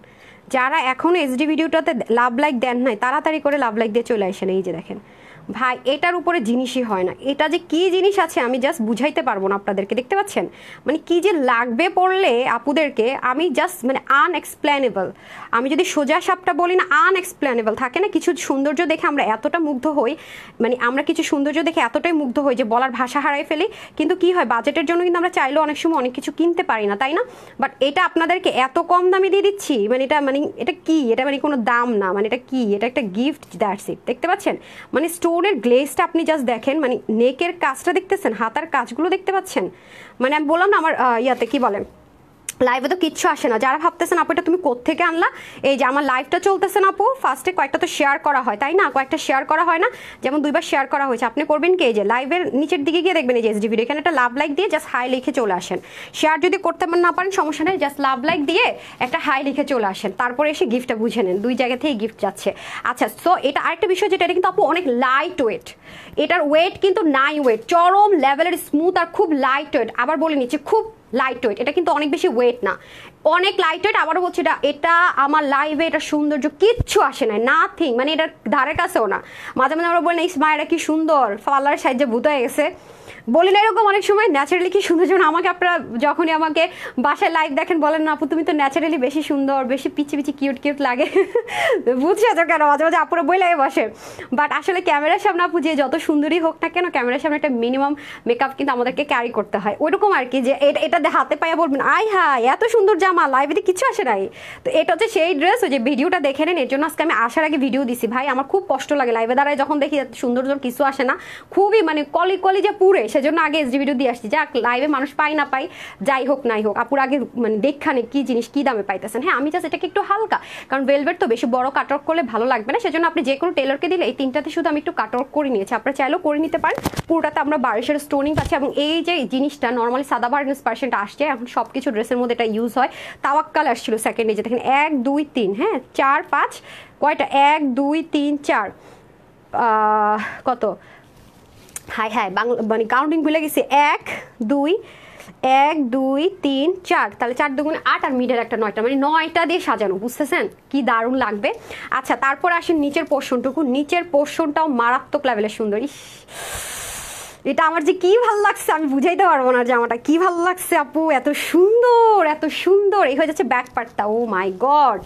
যারা এখনও এসডি ভিডিওটাতে লাভ লাইক দেন নাই তাড়াতাড়ি করে লাভ লাইক দিয়ে চলে আসেন। এই যে দেখেন ভাই, এটার উপরে জিনিসই হয় না, এটা যে কি জিনিস আছে আমি জাস্ট বুঝাইতে পারবো না আপনাদেরকে, দেখতে পাচ্ছেন মানে কি যে লাগবে পড়লে আপুদেরকে, আমি জাস্ট মানে আনএক্সপ্লেনেবল, আমি যদি সোজা সাপটা বলি না, আনএক্সপ্লেনেবল থাকে না কিছু সৌন্দর্য দেখে আমরা এতটা মুগ্ধ হই, মানে আমরা কিছু সৌন্দর্য দেখে এতটাই মুগ্ধ হই যে বলার ভাষা হারাই ফেলি, কিন্তু কি হয় বাজেটের জন্য কিন্তু আমরা চাইলেও অনেক সময় অনেক কিছু কিনতে পারি না, তাই না? বাট এটা আপনাদেরকে এত কম দামে দিয়ে দিচ্ছি, মানে এটা কি, এটা মানে কোনো দাম না, মানে এটা কি, এটা একটা গিফট, দ্যাটস ইট। দেখতে পাচ্ছেন মানে স্টোনের গ্লেজটা আপনি জাস্ট দেখেন, মানে নেকের কাজটা দেখতেছেন, হাতার কাজগুলো দেখতে পাচ্ছেন, মানে আমি বললাম না আমার ইয়াতে কি বলেন লাইভে তো কিচ্ছু আসে না, যারা ভাবতেছেন আপু এটা তুমি কোত্থেকে আনলা, এই যে আমার লাইভটা চলতেছে না আপু, ফার্স্টে কয়েকটা তো শেয়ার করা হয় তাই না, কয়েকটা শেয়ার করা হয় না, যেমন 2বার শেয়ার করা হয়েছে, আপনি করবেন কি, এই যে লাইভের নিচের দিকে গিয়ে দেখবেন এই যে এসডি ভিডিও, এখানে একটা লাভ লাইক দিয়ে জাস্ট হাই লিখে চলে আসেন, শেয়ার যদি করতে না পারেন সমস্যা নেই, জাস্ট লাভ লাইক দিয়ে একটা হাই লিখে চলে আসেন, তারপরে এসে গিফটটা বুঝে নেন, 2 জায়গা থেকে গিফট যাচ্ছে। আচ্ছা, সো এটা আরেকটা বিষয় যেটা, এটা কিন্তু আপু অনেক লাইট ওয়েট, এটার ওয়েট কিন্তু নাই ওয়েট, চরম লেভেলের স্মুথ আর খুব লাইট ওয়েট, আবার বলে নিচ্ছি খুব লাইট ওয়েট, এটা কিন্তু অনেক বেশি ওয়েট না, অনেক লাইট ওয়েট। আবারও বলছি এটা আমার লাইভে এটা সৌন্দর্য কিচ্ছু আসে না, নাথিং, মানে এটার ধারে কাছেও না। মাঝে মাঝে আমরা বলি না ইসমা এটা কি সুন্দর, পার্লার সাইজে ভূত হয়ে গেছে, বলি না এরকম অনেক সময়, ন্যাচারালি কি সুন্দর, যেমন আমাকে আপনারা যখনই আমাকে বাসায় লাইভ দেখেন বলেন না আপু তুমি তো ন্যাচারালি বেশি সুন্দর, বেশি পিচি পিচি কিউট কিউট লাগে, বুঝছো কেন, মাঝে মাঝে আপুরা বই লাগে বসে, বাট আসলে ক্যামেরার সামনে আপু যে যত সুন্দরই হোক না কেন, ক্যামেরার সামনে একটা মিনিমাম মেকআপ কিন্তু আমাদেরকে ক্যারি করতে হয়, ওইরকম আর কি, যে এটা হাতে পাইয়া বলবেন আই হ্যাঁ এত সুন্দর জামা, লাইভে কিছু আসে নাই। তো এটা হচ্ছে সেই ড্রেস, ওই যে ভিডিওটা দেখে নেন, এর জন্য আজকে আমি আসার আগে ভিডিও দিছি। ভাই আমার খুব কষ্ট লাগে লাইভে দাঁড়ায় যখন দেখি সৌন্দর্য কিছু আসে না, খুবই মানে কলি যে পুরে সেজন্য আগে এসডি ভিডিও দিয়ে আসছি, যাক লাইভে মানুষ পাই না পাই, যাই হোক নাই হোক, আপুর আগে মানে দেখানে কি জিনিস কি দামে পাইতেছেন। হ্যাঁ আমি জাস্ট এটাকে একটু হালকা, কারণ ভেলভেট তো বেশি বড় কাটওয়ার্ক করলে ভালো লাগবে না, সেজন্য আপনি যে কোনো টেলরকে দিলে এই তিনটাতে শুধু আমি একটু কাটওয়ার্ক করে নিয়েছি, আপনারা চাইলেও করে নিতে পারেন। পুরোটাতে আমরা বারিশের স্টোনিং পাচ্ছি, এবং এই যে জিনিসটা নর্মালি সাদাবাহার ইন্সপিরেশনটা আসছে, এখন সব কিছু ড্রেসের মধ্যে এটা ইউজ হয়। তাওয়াক্কাল আসছিল সেকেন্ডে, যে দেখেন 1 2 3, হ্যাঁ 4 5 কয়টা, 1 2 3 4, কত, হাই হাই বাংলা মানে কাউন্টিং ভুলে গেছি, 1 2 1 2 3 4, তাহলে 4 2 8 আর মিডের একটা 9টা, মানে 9টা দিয়ে সাজানো, বুঝতেছেন কি দারুণ লাগবে। আচ্ছা তারপর আসেন নিচের পোর্শনটুকু, নিচের পোর্শনটাও মারাত্মক লেভেলের সুন্দর। এটা আমার যে কি ভালো লাগছে আমি বুঝাইতে পারবো না, জামাটা কি ভালো লাগছে আপু, এত সুন্দর এত সুন্দর। এই হয়ে যাচ্ছে ব্যাক পার্টটা, ও মাই গড,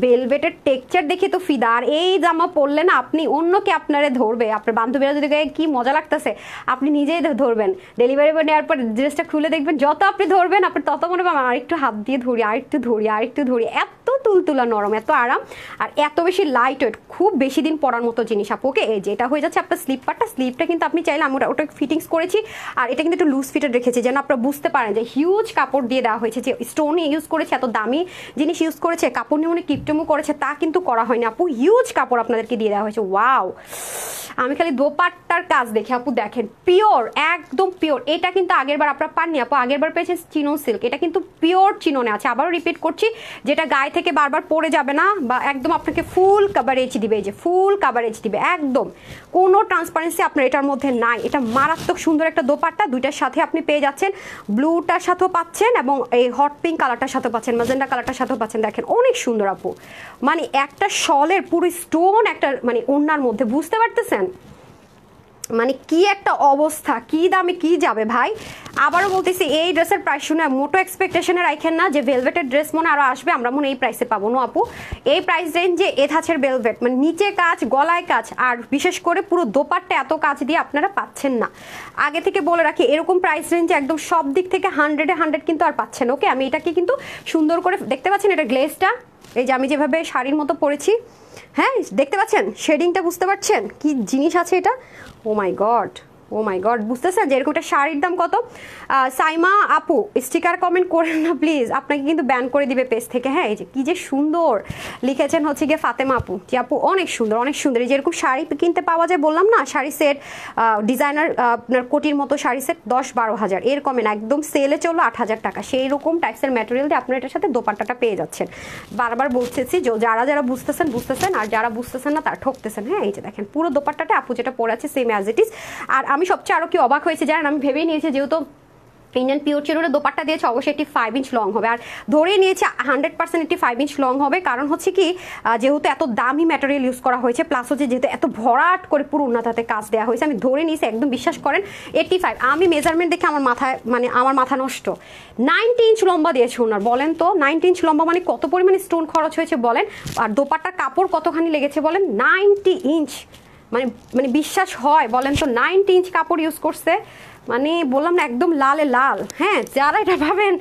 ভেলভেটের টেক্সচার দেখে তো ফিদা। আর এই জামা পরলে না আপনি অন্যকে আপনারে ধরবে, আপনার বান্ধবীরা যদি গায়ে কি মজা লাগতেছে আপনি নিজেই ধরবেন। ডেলিভারি বয় নেওয়ার পর ড্রেসটা খুলে দেখবেন, যত আপনি ধরবেন আপনি তত মনে পাবেন আরেকটু হাত দিয়ে ধরি, আরেকটু ধরি, আরেকটু ধরি। এত তুলতুলা নরম, এত আরাম, আর এত বেশি লাইট ওয়েট, খুব বেশি দিন পরার মতো জিনিস আপু। ওকে, এই যে এটা হয়ে যাচ্ছে আপনার স্লিপারটা, স্লিপটা কিন্তু আপনি চাইলে আমরা ওটা ফিটিংস করেছি, আর এটা কিন্তু একটু লুজ ফিটেড রেখেছি, যেন আপনারা বুঝতে পারেন যে হিউজ কাপড় দিয়ে দেওয়া হয়েছে, যে স্টোন ইউজ করেছে, এত দামি জিনিস ইউজ করেছে, কাপড় নিয়ে মনে কিপটেমো করেছে তা কিন্তু করা হয়নি আপু, হিউজ কাপড় আপনাদেরকে দিয়ে দেওয়া হয়েছে। ওয়াও, আমি খালি দোপাট্টার কাজ দেখে আপু দেখেন, পিওর একদম পিওর। এটা কিন্তু আগের বার আপনারা পাননি আপু, আগের বার পেয়েছেন চিনন সিল্ক, এটা কিন্তু পিওর চিননে আছে। আবারও রিপিট করছি, যেটা গায়ে থেকে বারবার পড়ে যাবে না, বা একদম আপনাকে ফুল কাভারেজ দিবে, এই যে ফুল কাভারেজ দিবে, একদম কোনো ট্রান্সপারেন্সি আপনার এটার মধ্যে নাই। এটা মারাত্মক সুন্দর একটা দোপাট্টা, দুইটার সাথে আপনি পেয়ে যাচ্ছেন, ব্লুটার সাথেও পাচ্ছেন এবং এই হট পিঙ্ক কালারটার সাথেও পাচ্ছেন, ম্যাজেন্ডা কালারটার সাথেও পাচ্ছেন। দেখেন অনেক সুন্দর আপু, মানে একটা শলের পুরো স্টোন একটা মানে ওড়নার মধ্যে, বুঝতে পারতেছেন মানে কি একটা অবস্থা, কি দামে কি যাবে ভাই। আবারও বলতেছি, এই ড্রেসের প্রাইস শুনে মোটো এক্সপেকটেশনে রাখেন না যে ভেলভেটের ড্রেস মনে আরও আসবে, আমরা মনে এই প্রাইসে পাবো না আপু। এই প্রাইস রেঞ্জে এথাচের ভেলভেট মানে নিচে কাজ, গলায় কাজ, আর বিশেষ করে পুরো দোপাট্টা এত কাজ দিয়ে আপনারা পাচ্ছেন না। আগে থেকে বলে রাখি, এরকম প্রাইস রেঞ্জে একদম সব দিক থেকে 100-এ 100 কিন্তু আর পাচ্ছেন। ওকে, আমি এটাকে কিন্তু সুন্দর করে দেখতে পাচ্ছেন, এটা গ্লেজটা এই যে আমি যেভাবে শাড়ির মতো পরেছি, হ্যাঁ দেখতে পাচ্ছেন শেডিংটা, বুঝতে পারছেন কি জিনিস আছে এটা। ও মাই গড, ও মাই গড, বুঝতেছেন যে এরকম একটা শাড়ির দাম কত। সাইমা আপু স্টিকার কমেন্ট করেন না প্লিজ, আপনাকে কিন্তু ব্যান করে দিবে পেজ থেকে। হ্যাঁ এই যে কি যে সুন্দর লিখেছেন হচ্ছে গিয়ে ফাতেমা আপু, যে আপু অনেক সুন্দর অনেক সুন্দর। এই যে এরকম শাড়ি কিনতে পাওয়া যায়, বললাম না শাড়ি সেট, ডিজাইনার আপনার কোটির মতো শাড়ি সেট 10-12 হাজার, এর কমে না, একদম সেলে চলো 8,000 টাকা, সেই রকম টাইপসের ম্যাটেরিয়াল দিয়ে আপনার এটার সাথে দোপাট্টাটা পেয়ে যাচ্ছেন। বারবার বলতেছি যারা যারা বুঝতেছেন বুঝতেছেন, আর যারা বুঝতেছেন না তারা ঠকতেছেন। হ্যাঁ এই যে দেখেন পুরো দোপাট্টাটা আপু যেটা পরে আছে সেম অ্যাজ ইট ইজ। আর আমি সবচেয়ে আরও কি অবাক হয়েছে জানেন, আমি ভেবেই নিয়েছি যেহেতু ইন্ডিয়ান পিওর চিরুরে দোপাট্টা দিয়েছে অবশ্যই এটি 5 ইঞ্চ লং হবে, আর ধরেই নিয়েছে 100% এটি 5 ইঞ্চ লং হবে। কারণ হচ্ছে কি, যেহেতু এত দামি ম্যাটেরিয়াল ইউজ করা হয়েছে, প্লাস হচ্ছে যেহেতু এত ভরাট করে পুরো উন্নতাতে কাজ দেওয়া হয়েছে, আমি ধরে নিয়েছি একদম বিশ্বাস করেন 85। আমি মেজারমেন্ট দেখে আমার মাথায় মানে আমার মাথা নষ্ট, 90 ইঞ্চ লম্বা দিয়েছে ওনার। বলেন তো 90 ইঞ্চ লম্বা মানে কত পরিমাণে স্টোন খরচ হয়েছে বলেন, আর দোপাট্টার কাপড় কতখানি লেগেছে বলেন, 90 ইঞ্চ মানে মানে বিশ্বাস হয় বলেন তো, 90 ইঞ্চ কাপড় ইউজ করছে, মানে বললাম না একদম লালে লাল। হ্যাঁ যারা এটা পাবেন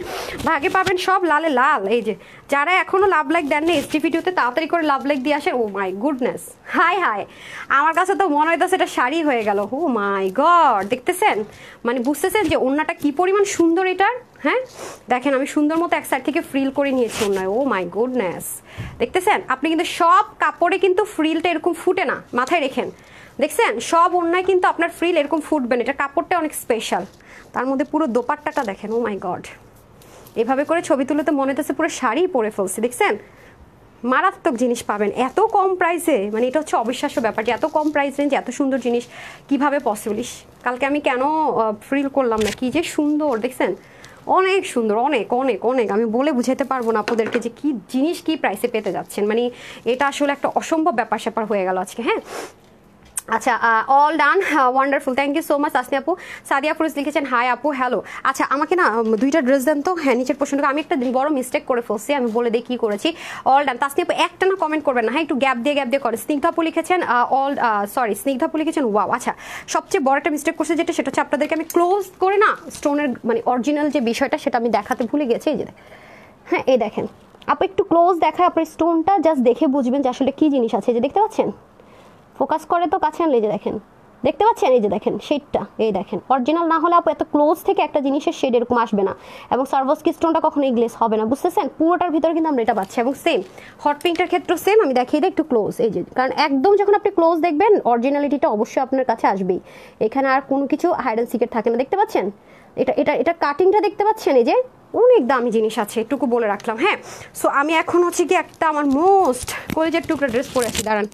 ভাগে পাবেন সব লালে লাল। এই যে যারা এখনো লাভ লাইক দেন না এসটি ভিডিওতে, তাড়াতাড়ি করে লাভ লাইক দিয়ে আসেন। ও মাই গুডনেস, হাই হাই, আমার কাছে তো মনে হইতেছে এটা শাড়ি হয়ে গেল। ও মাই গড, দেখতেছেন মানে বুঝতেছেন যে ওড়নাটা কি পরিমাণ সুন্দর এটার। হ্যাঁ দেখেন আমি সুন্দর মতো এক সাইড থেকে ফ্রিল করে নিয়েছি ওড়নায়। ও মাই গুডনেস, দেখতেছেন আপনি কিন্তু সব কাপড়ে কিন্তু ফ্রিলটা এরকম ফুটে না, মাথায় রেখেন। দেখছেন সব ওড়নায় কিন্তু আপনার ফ্রিল এরকম ফুটবেন, এটা কাপড়টা অনেক স্পেশাল। তার মধ্যে পুরো দোপাট্টাটা দেখেন, ও মাই গড, এভাবে করে ছবি তুলে তো মনে হচ্ছে পুরো শাড়ি পরে ফেলছি। দেখছেন মারাত্মক জিনিস পাবেন এত কম প্রাইসে, মানে এটা হচ্ছে অবিশ্বাস্য ব্যাপার যে এত কম প্রাইস রেঞ্জে এত সুন্দর জিনিস কিভাবে পসিবল। কালকে আমি কেন ফ্রিল করলাম না, কি যে সুন্দর দেখছেন, অনেক সুন্দর, অনেক অনেক অনেক, আমি বলে বুঝাতে পারবো না আপনাদেরকে যে কি জিনিস কি প্রাইসে পেতে যাচ্ছেন। মানে এটা আসলে একটা অসম্ভব ব্যাপার স্যাপার হয়ে গেল আজকে। হ্যাঁ আচ্ছা, all done, wonderful, thank you so much. আসনি আপু, সাদিয়া ফুরুজ লিখেছেন হাই আপু হ্যালো। আচ্ছা আমাকে না দুইটা ড্রেস দেন তো। হ্যাঁ নিচের প্রশ্নটা আমি একটা বড় মিস্টেক করে ফেলছি, আমি বলে দিই কি করেছি। অল ডান, তাসনি আপু একটা না কমেন্ট করবেন না, হ্যাঁ একটু গ্যাপ দিয়ে করে। স্নিগ্ধা আপু লিখেছেন স্নিগ্ধা আপু লিখেছেন ওয়াও। আচ্ছা সবচেয়ে বড় একটা মিস্টেক করছে যেটা, সেটা হচ্ছে আপনাদেরকে আমি ক্লোজ করে না স্টোনের মানে অরিজিনাল যে বিষয়টা সেটা আমি দেখাতে ভুলে গেছি। এই যে হ্যাঁ এই দেখেন আপু একটু ক্লোজ দেখায় আপনার স্টোনটা, জাস্ট দেখে বুঝবেন যে আসলে কি জিনিস আছে। যে দেখতে পাচ্ছেন ফোকাস করে তো কাছে আনলে, যে দেখেন দেখতে পাচ্ছেন এই যে দেখেন শেডটা, এই দেখেন অরিজিনাল না হলে আপু এত ক্লোজ থেকে একটা জিনিসের শেড এরকম আসবে না, এবং সার্ভাসকি স্টোনটা কখনো গ্লেস হবে না, বুঝতেছেন? পুরোটার ভিতরে কিন্তু আমরা এটা পাচ্ছি। এবং সেম হট পিঙ্কটার ক্ষেত্রেও সেম, আমি দেখিয়ে দিই একটু ক্লোজ, এই যে, কারণ একদম যখন আপনি ক্লোজ দেখবেন অরিজিনালিটিটা অবশ্যই আপনার কাছে আসবেই, এখানে আর কোনো কিছু হাইড অ্যান্ড সিক্রেট থাকে না। দেখতে পাচ্ছেন এটা এটা এটা কাটিংটা দেখতে পাচ্ছেন, এই যে অনেক দামি জিনিস আছে, এটুকু বলে রাখলাম। হ্যাঁ, সো আমি এখন হচ্ছে কি একটা আমার মোস্ট কলেজের টুকরা ড্রেস পরে আছি, দাঁড়ান।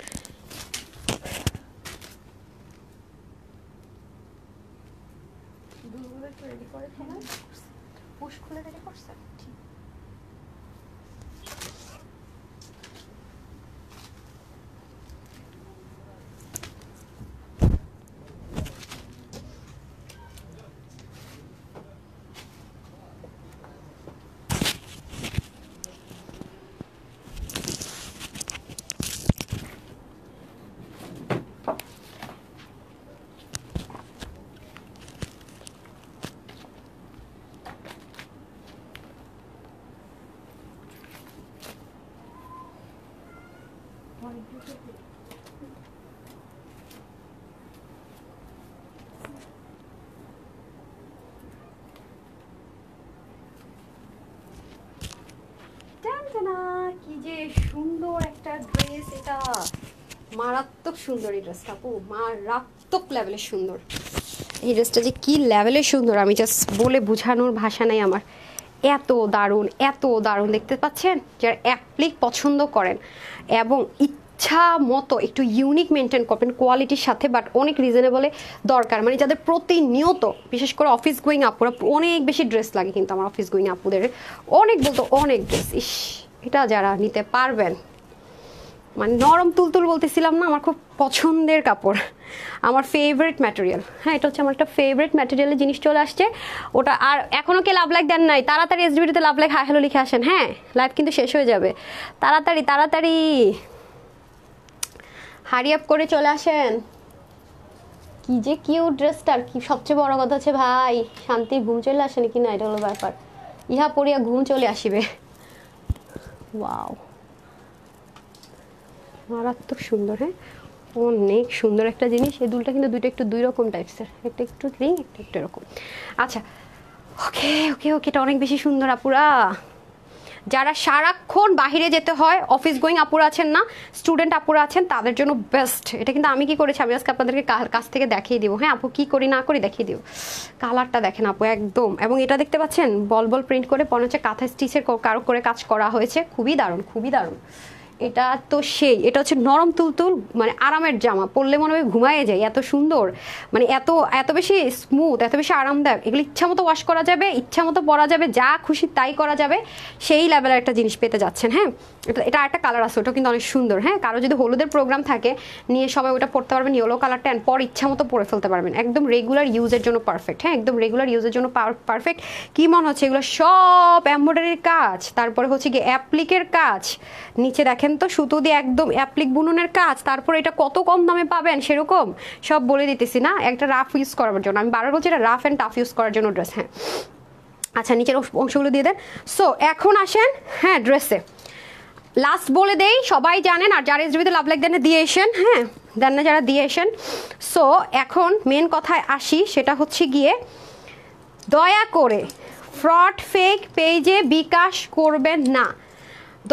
কি যে সুন্দর একটা ড্রেস, এটা মারাত্মক সুন্দর এই ড্রেসটা আপু, মারাত্মক লেভেলের সুন্দর এই ড্রেসটা, যে কি লেভেলের সুন্দর আমি জাস্ট বলে বোঝানোর ভাষা নাই আমার। এত দারুণ, এত দারুণ, দেখতে পাচ্ছেন? যারা অ্যাপ্লিক পছন্দ করেন এবং ইচ্ছা মতো একটু ইউনিক মেনটেন করবেন কোয়ালিটির সাথে, বাট অনেক রিজনেবলে দরকার, মানে যাদের প্রতিনিয়ত, বিশেষ করে অফিস গোয়িং আপুরা, অনেক বেশি ড্রেস লাগে কিন্তু আমার অফিস গোয়িং আপুদের, অনেক বলতো অনেক ড্রেস। ইস, এটা যারা নিতে পারবেন, মানে নরম তুলতুল বলতেছিলাম না, আমার খুব পছন্দের কাপড়, আমার ফেভারিট ম্যাটেরিয়াল। হ্যাঁ, এটা হচ্ছে আমার একটা ফেভারিট ম্যাটেরিয়ালের জিনিস চলে আসছে ওটা। আর এখনও কে লাভ লাইক দেন নাই, তাড়াতাড়ি এসডিবিতে লাভ লাইক হাই হ্যালো লিখে আসেন। হ্যাঁ, লাইভ কিন্তু শেষ হয়ে যাবে, তাড়াতাড়ি তাড়াতাড়ি হারি আপ করে চলে আসেন। কি যে কিউট ড্রেসটার, কি সবচেয়ে বড় কথা হচ্ছে ভাই, শান্তি ঘুম চলে আসে নাকি না, এটা হলো ব্যাপার, ইহা পড়িয়া ঘুম চলে আসিবে। ওয়াও, মারাত্মক সুন্দর। হ্যাঁ, অনেক সুন্দর একটা জিনিস। এই দুলটা কিন্তু দুইটা একটু দুই রকম টাইপসের, একটা একটু রিং, একটা একটু এরকম। আচ্ছা, ওকে ওকে ওকে, এটা অনেক বেশি সুন্দর আপুরা। যারা সারাক্ষণ বাহিরে যেতে হয়, অফিস গোয়িং আপুরা আছেন না, স্টুডেন্ট আপুরা আছেন, তাদের জন্য বেস্ট। এটা কিন্তু আমি কি করেছি, আমি আজকে আপনাদেরকে কাছ থেকে দেখিয়ে দিব। হ্যাঁ আপু, কি করি না করি দেখিয়ে দিব। কালারটা দেখেন আপু একদম, এবং এটা দেখতে পাচ্ছেন বল বল প্রিন্ট করে, মনে হচ্ছে কাঁথা স্টিচের কারো করে কাজ করা হয়েছে, খুবই দারুণ, খুবই দারুণ। এটা তো সেই, এটা হচ্ছে নরম তুলতুল, মানে আরামের জামা, পরলে মনে হয় ঘুমায়ে যায়, এত সুন্দর, মানে এত এত বেশি স্মুথ, এত বেশি আরামদায়ক। এগুলো ইচ্ছা মতো ওয়াশ করা যাবে, ইচ্ছা মতো পরা যাবে, যা খুশি তাই করা যাবে, সেই লেভেলের একটা জিনিস পেতে যাচ্ছেন। হ্যাঁ, এটা একটা কালার আছে, ওটা কিন্তু অনেক সুন্দর। হ্যাঁ, কারো যদি হলুদের প্রোগ্রাম থাকে, নিয়ে সবাই ওটা পরতে পারবেন, ইয়েলো কালারটা, অ্যান্ড পর ইচ্ছা মতো পরে ফেলতে পারবেন, একদম রেগুলার ইউজের জন্য পারফেক্ট। হ্যাঁ, একদম রেগুলার ইউজের জন্য পারফেক্ট। কি মনে হচ্ছে এগুলো সব এমব্রয়ডারির কাজ, তারপরে হচ্ছে কি অ্যাপ্লিকের কাজ, নিচে দেখেন তো সুতো দিয়ে একদম অ্যাপ্লিক বুননের কাজ, তারপরে এটা কত কম দামে পাবেন সেরকম সব বলে দিতেছি না, একটা রাফ ইউজ করার জন্য। আমি বারবার বলছি এটা রাফ অ্যান্ড টাফ ইউজ করার জন্য ড্রেস। হ্যাঁ, আচ্ছা, নিচের অংশগুলো দিয়ে দেন। সো এখন আসেন, হ্যাঁ, ড্রেসে লাস্ট বলে দেই, সবাই জানেন, আর যারা এসডিবিতে লাভ লাইক দেন দিয়ে এসেন, হ্যাঁ দেন না যারা দিয়ে এসেন। সো এখন মেন কথায় আসি, সেটা হচ্ছে গিয়ে দয়া করে ফ্রড ফেক পেজে বিকাশ করবেন না,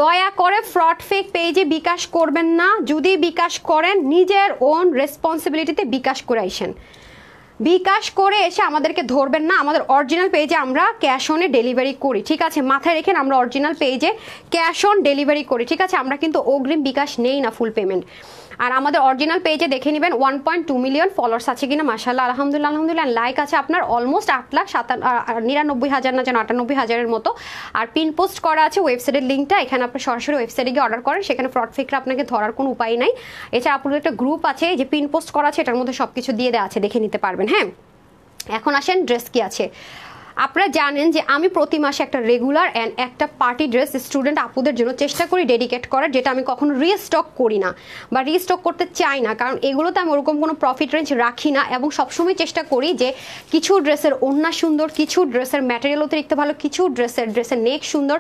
দয়া করে ফ্রড ফেক পেজে বিকাশ করবেন না। যদি বিকাশ করেন, নিজের ওন রেসপন্সিবিলিটিতে বিকাশ করে আইসেন, বিকাশ করে এসে আমাদেরকে ধরবেন না। আমাদের অরিজিনাল পেজে আমরা ক্যাশ অনে ডেলিভারি করি, ঠিক আছে? মাথায় রেখেন, আমরা অরিজিনাল পেজে ক্যাশ অন ডেলিভারি করি, ঠিক আছে? আমরা কিন্তু অগ্রিম বিকাশ নেই না, ফুল পেমেন্ট। আর আমাদের অরিজিনাল পেজে দেখে নেবেন 1.2 মিলিয়ন ফলোয়ার্স আছে কিনা, মাশাআল্লাহ, আলহামদুলিল্লাহ আলহামদুলিল্লাহ। লাইক আছে আপনার অলমোস্ট 8,99,000 না, যেন 98,000-এর মতো। আর পিন পোস্ট করা আছে ওয়েবসাইটের লিঙ্কটা, এখানে আপনি সরাসরি ওয়েবসাইটে গিয়ে অর্ডার করেন, সেখানে ফ্রড ফেকরা আপনাকে ধরার কোনো উপায় নাই। এছাড়া আপনাদের একটা গ্রুপ আছে, যে পিন পোস্ট করা আছে, এটার মধ্যে সব কিছু দিয়ে দেওয়া আছে, দেখে নিতে পারবেন। হ্যাঁ, এখন আসেন ড্রেস কি আছে। আপনারা জানেন যে আমি প্রতি মাসে একটা রেগুলার অ্যান্ড একটা পার্টি ড্রেস স্টুডেন্ট আপুদের জন্য চেষ্টা করি ডেডিকেট করার, যেটা আমি কখনো রিস্টক করি না বা রিস্টক করতে চাই না, কারণ এগুলোতে আমি ওরকম কোনো প্রফিট রেঞ্জ রাখি না। এবং সবসময় চেষ্টা করি যে কিছু ড্রেসের ওড়না সুন্দর, কিছু ড্রেসের ম্যাটেরিয়াল অতিরিক্ত ভালো, কিছু ড্রেসের নেক সুন্দর,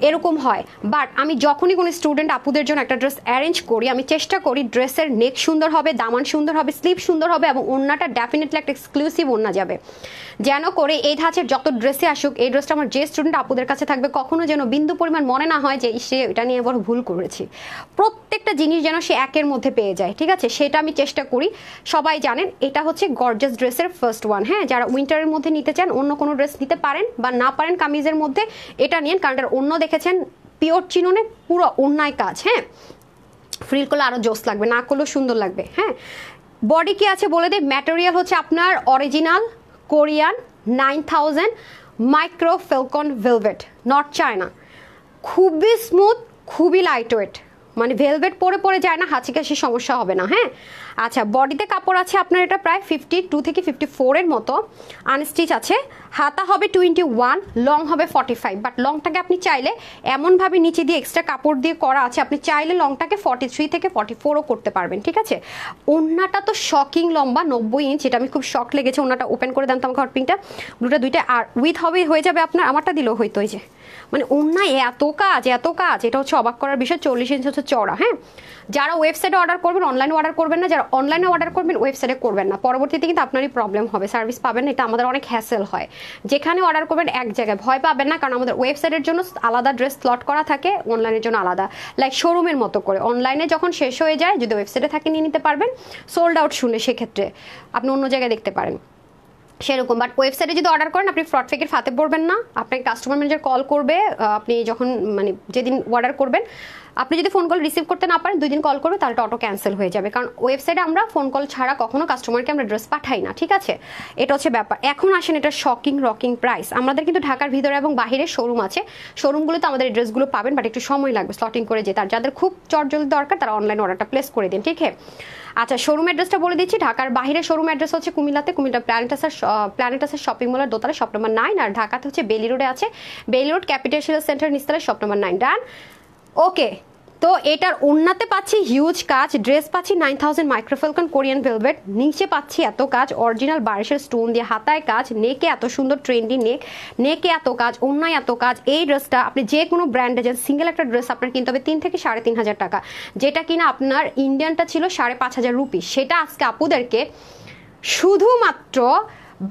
এরকম হয়। বাট আমি যখনই কোনো স্টুডেন্ট আপুদের জন্য একটা ড্রেস অ্যারেঞ্জ করি, আমি চেষ্টা করি ড্রেসের নেক সুন্দর হবে, দামান সুন্দর হবে, স্লিভ সুন্দর হবে এবং ওড়নাটা ডেফিনেটলি একটা এক্সক্লুসিভ ওড়না যাবে, যেন করে এই ধাঁচের যত ড্রেসে আসুক এই ড্রেসটা আমার যে স্টুডেন্ট আপুদের কাছে থাকবে কখনো যেন বিন্দু পরিমাণ মনে না হয় যে সে এটা নিয়ে বড় ভুল করেছি। প্রত্যেকটা জিনিস যেন সে একের মধ্যে পেয়ে যায়, ঠিক আছে, সেটা আমি চেষ্টা করি। সবাই জানেন এটা হচ্ছে গর্জাস ড্রেসের ফার্স্ট ওয়ান। হ্যাঁ, যারা উইন্টারের মধ্যে নিতে চান অন্য কোনো ড্রেস নিতে পারেন বা না পারেন কামিজের মধ্যে এটা নিন, কারণ এটার অন্য দেখেছেন পিওর চিননে পুরো অন্যায় কাজ। হ্যাঁ, ফ্রিল করলে আরও জোস লাগবে, না করলেও সুন্দর লাগবে। হ্যাঁ, বডি কি আছে বলে দিই, ম্যাটেরিয়াল হচ্ছে আপনার original Korean 9000 micro falcon velvet, not China, খুবই স্মুথ, খুবই লাইট ওয়েট, মানে ভেলভেট পরে পরে যায় না, হাঁচি কাশির সমস্যা হবে না। হ্যাঁ, আচ্ছা, বডিতে কাপড় আছে আপনার এটা প্রায় 52 থেকে 54 এর মতো, আনস্টিচ আছে, হাতা হবে 21, লং হবে 45। বাট লংটাকে আপনি চাইলে এমনভাবে নিচে দিয়ে এক্সট্রা কাপড় দিয়ে করা আছে, আপনি চাইলে লংটাকে 43 থেকে 44ও করতে পারবেন, ঠিক আছে। ওড়নাটা তো শকিং লম্বা, 90 ইঞ্চ, এটা আমি খুব শক লেগেছে। ওড়নাটা ওপেন করে দেন তো আমার হট পিঙ্কটা, ব্লুটা দুইটা, আর উইথ হবে হয়ে যাবে আপনার, আমারটা দিলেও হইতো, এই যে মানে ওড়নায় এত কাজ এত কাজ, এটা হচ্ছে অবাক করার বিষয়। 40 ইঞ্চ হচ্ছে চওড়া। হ্যাঁ, যারা ওয়েবসাইটে অর্ডার করবেন অনলাইনে অর্ডার করবেন না, যারা অনলাইনে অর্ডার করবেন ওয়েবসাইটে করবেন না, পরবর্তীতে কিন্তু আপনারই প্রবলেম হবে, সার্ভিস পাবেন না, এটা আমাদের অনেক হ্যাসেল হয়। যেখানে অর্ডার করবেন এক জায়গায়, ভয় পাবেন না, কারণ আমাদের ওয়েবসাইটের জন্য আলাদা ড্রেস স্লট করা থাকে, অনলাইনের জন্য আলাদা, লাইক শোরুমের মতো করে। অনলাইনে যখন শেষ হয়ে যায়, যদি ওয়েবসাইটে থাকে নিয়ে নিতে পারবেন, সোল্ড আউট শুনে সেক্ষেত্রে আপনি অন্য জায়গায় দেখতে পারেন সেরকম। বাট ওয়েবসাইটে যদি অর্ডার করেন আপনি ফ্রড ফেকের ফাতে পড়বেন না, আপনাকে কাস্টমার ম্যানেজার কল করবে, আপনি যখন মানে যেদিন অর্ডার করবেন, আপনি যদি ফোন কল রিসিভ করতে না পারেন 2 দিন কল করবে, তাহলে অটো ক্যান্সেল হয়ে যাবে, কারণ ওয়েবসাইটে আমরা ফোন কল ছাড়া কখনো কাস্টমারকে আমরা ড্রেস পাঠাই না, ঠিক আছে। এটা হচ্ছে ব্যাপার। এখন আসেন এটা শকিং রকিং প্রাইস। আমাদের কিন্তু ঢাকার ভিতরে এবং বাইরে শোরুম আছে, শোরুমগুলোতে আমাদের এই ড্রেসগুলো পাবেন, বাট একটু সময় লাগবে স্লটিং করে যেতে, আর যাদের খুব চটজলদি দরকার তারা অনলাইন অর্ডারটা প্লেস করে দিন, ঠিক আছে। আচ্ছা, শোরুম অ্যাড্রেসটা বলে দিচ্ছি। ঢাকার বাইরে শোরুম অ্যাড্রেস হচ্ছে কুমিল্লাতে, কুমিল্লা প্ল্যানেটাসের শপিং মলের দোতলা শপ নম্বর 9, আর ঢাকাতে হচ্ছে বেলি রোডে আছে, বেলি রোড ক্যাপিটাল সেন্টার নিচতলায় শপ নম্বর 9। ডান, ওকে। তো এটার ওড়নাতে পাচ্ছি হিউজ কাজ, ড্রেস পাচ্ছি 9000 মাইক্রোফেলকন কোরিয়ান ভেলভেট, নিচে পাচ্ছি এত কাজ অরিজিনাল বারিশের স্টোন দিয়ে, হাতায় কাজ, নেকে এত সুন্দর ট্রেন্ডি নেকে এত কাজ, ওড়নায় এত কাজ। এই ড্রেসটা আপনি যে কোনো ব্র্যান্ডে যান, সিঙ্গেল একটা ড্রেস আপনার কিনতে হবে 3 থেকে 3500 টাকা, যেটা কিনা আপনার ইন্ডিয়ানটা ছিল 5500 রুপি, সেটা আজকে আপুদেরকে শুধুমাত্র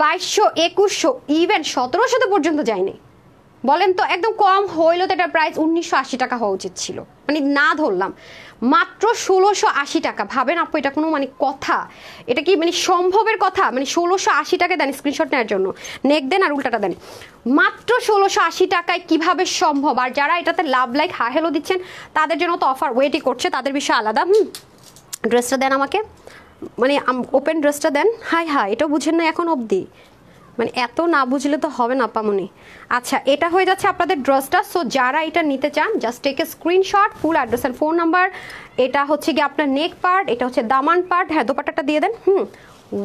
2200, 2100, ইভেন 1700 পর্যন্ত যায়নি। বলেন তো, একদম কম হইলো তো এটার প্রাইস 1980 টাকা হওয়া উচিত ছিল, মানে না ধরলাম, মাত্র 1680 টাকা। ভাবেন আপু এটা কোনো মানে কথা? এটা কি মানে সম্ভবের কথা? মানে 1680 টাকা দেন, স্ক্রিনশট নেওয়ার জন্য নেক দেন আর উল্টাটা দেন, মাত্র 1680 টাকায় কিভাবে সম্ভব? আর যারা এটাতে লাভ লাইক হাই হ্যালো দিচ্ছেন তাদের জন্য তো অফার ওয়েটই করছে, তাদের বিষয় আলাদা। ড্রেসটা দেন আমাকে, মানে ওপেন ড্রেসটা দেন। হাই এটাও বুঝেন না এখন অবধি, মানে এত না বুঝলে তো হবে না পামনি। আচ্ছা, এটা হয়ে যাচ্ছে আপনাদের ড্রেসটা। সো যারা এটা নিতে চান just take a screenshot, full address and phone number. এটা হচ্ছে কি আপনার নেক পার্ট, এটা হচ্ছে দামান পার্ট। হ্যাঁ, দোপাট্টাটা দিয়ে দেন।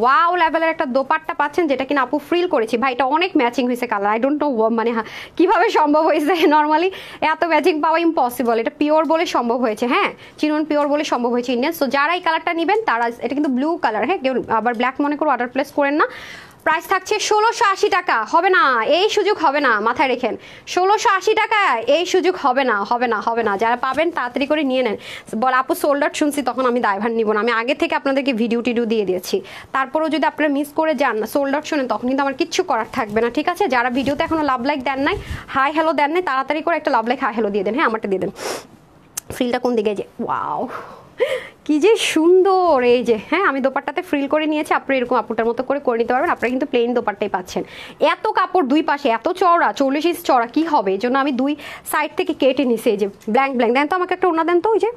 ওয়াও লেভেলের একটা দোপাট্টা পাচ্ছেন, যেটা কিনা আপু ফ্রিল করেছি। ভাই এটা অনেক ম্যাচিং হয়েছে কালার, আই ডোন্ট নো মানে কিভাবে সম্ভব হয়েছে, নর্মালি এত ম্যাচিং পাওয়া ইম্পসিবল। এটা পিওর বলে সম্ভব হয়েছে, হ্যাঁ চিনন পিওর বলে সম্ভব হয়েছে ইন্ডিয়ান। সো যারা এই কালারটা নেবেন তারা, এটা কিন্তু ব্লু কালার, হ্যাঁ কেউ আবার ব্ল্যাক মনে করে অর্ডার প্লেস করেন না। প্রাইস থাকছে 1680 টাকা, হবে না এই সুযোগ, হবে না, মাথায় রেখেন 1680 টাকা এই সুযোগ হবে না, হবে না, হবে না। যারা পাবেন তাড়াতাড়ি করে নিয়ে নেন। বল আপু সোল্ড আউট শুনছি, তখন আমি দায়ভার নিব না, আমি আগে থেকে আপনাদেরকে ভিডিও টিডিও দিয়ে দিয়েছি। তারপরেও যদি আপনারা মিস করে যান না, সোল্ড আউট শুনেন, তখন কিন্তু আমার কিচ্ছু করার থাকবে না, ঠিক আছে। যারা ভিডিওতে এখনো লাভ লাইক দেন নাই, হাই হ্যালো দেন নাই, তাড়াতাড়ি করে একটা লাভ লাইক হাই হ্যালো দিয়ে দেন। হ্যাঁ, আমারটা দিয়ে দেন। ফ্রিলটা কোন দিকে, যে ওয়াও কি যে সুন্দর, এই যে হ্যাঁ আমি দোপাট্টাতে ফ্রিল করে নিয়েছি, আপনি এরকম আপুটার মতো করে নিতে পারবেন। আপনারা কিন্তু প্লেন দোপাট্টাই পাচ্ছেন। এত কাপড় দুই পাশে, এত চওড়া, 40 ইঞ্চ চওড়া, কি হবে? এই জন্য আমি দুই সাইড থেকে কেটে নিছি। এই যে ব্ল্যাঙ্ক দেন তো আমাকে একটা ওড়না দেন তো, ওই যে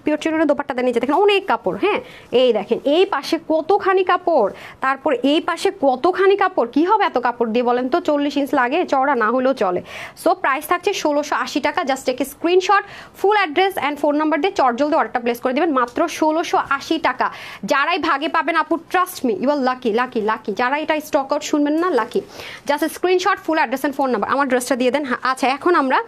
পিওর চিননের দোপাট্টাটা নিচে দেখেন অনেক কাপড়। হ্যাঁ, এই দেখেন এই পাশে কতখানি কাপড়, তারপর এই পাশে কতখানি কাপড়, কি হবে এত কাপড় দিয়ে বলেন তো? 40 ইঞ্চ লাগে, চওড়া না হলেও চলে। সো প্রাইস থাকছে 1680 টাকা। Just take screenshot, full address and phone number দিয়ে চটজলদি অর্ডারটা প্লেস করে দেবেন মাত্র 1680 টাকা। যারাই ভাগে পাবেন আপু, trust me, you are lucky lucky lucky. যারা এটা স্টক আউট শুনবেন না, lucky. Just screenshot, full address and phone number. আমার ড্রেসটা দিয়ে দেন। আচ্ছা, এখন আমরা,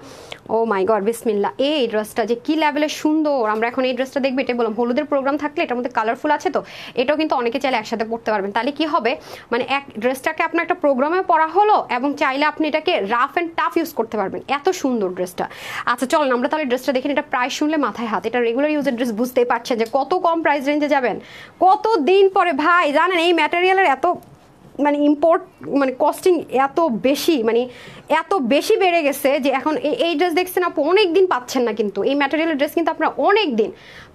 ও মাই গড, বিসমিল্লাহ, এই ড্রেসটা যে কি লেভেলের সুন্দর। আমরা এখন এই ড্রেসটা দেখবো, এটা বললাম হলুদের প্রোগ্রাম থাকলে এটার মধ্যে কালারফুল আছে, তো এটাও কিন্তু অনেকে চাইলে একসাথে পড়তে পারবেন। তাহলে কি হবে, মানে এক ড্রেসটাকে আপনার একটা প্রোগ্রামে পরা হলো এবং চাইলে আপনি এটাকে রাফ অ্যান্ড টাফ ইউজ করতে পারবেন, এত সুন্দর ড্রেসটা। আচ্ছা চলেন আমরা তাহলে ড্রেসটা দেখেন। এটা প্রাইস শুনলে মাথায় হাত, এটা রেগুলার ইউজের ড্রেস, বুঝতেই পারছেন যে কত কম প্রাইস রেঞ্জে যাবেন। কত দিন পরে ভাই জানেন এই ম্যাটেরিয়ালের এত মানে ইম্পোর্ট মানে কস্টিং এত বেশি, মানে এত বেশি বেড়ে গেছে যে এখন এই ড্রেস দেখছেন আপু অনেক দিন পাচ্ছেন না, কিন্তু এই ম্যাটেরিয়ালের ড্রেস কিন্তু আপনারা অনেক দিন,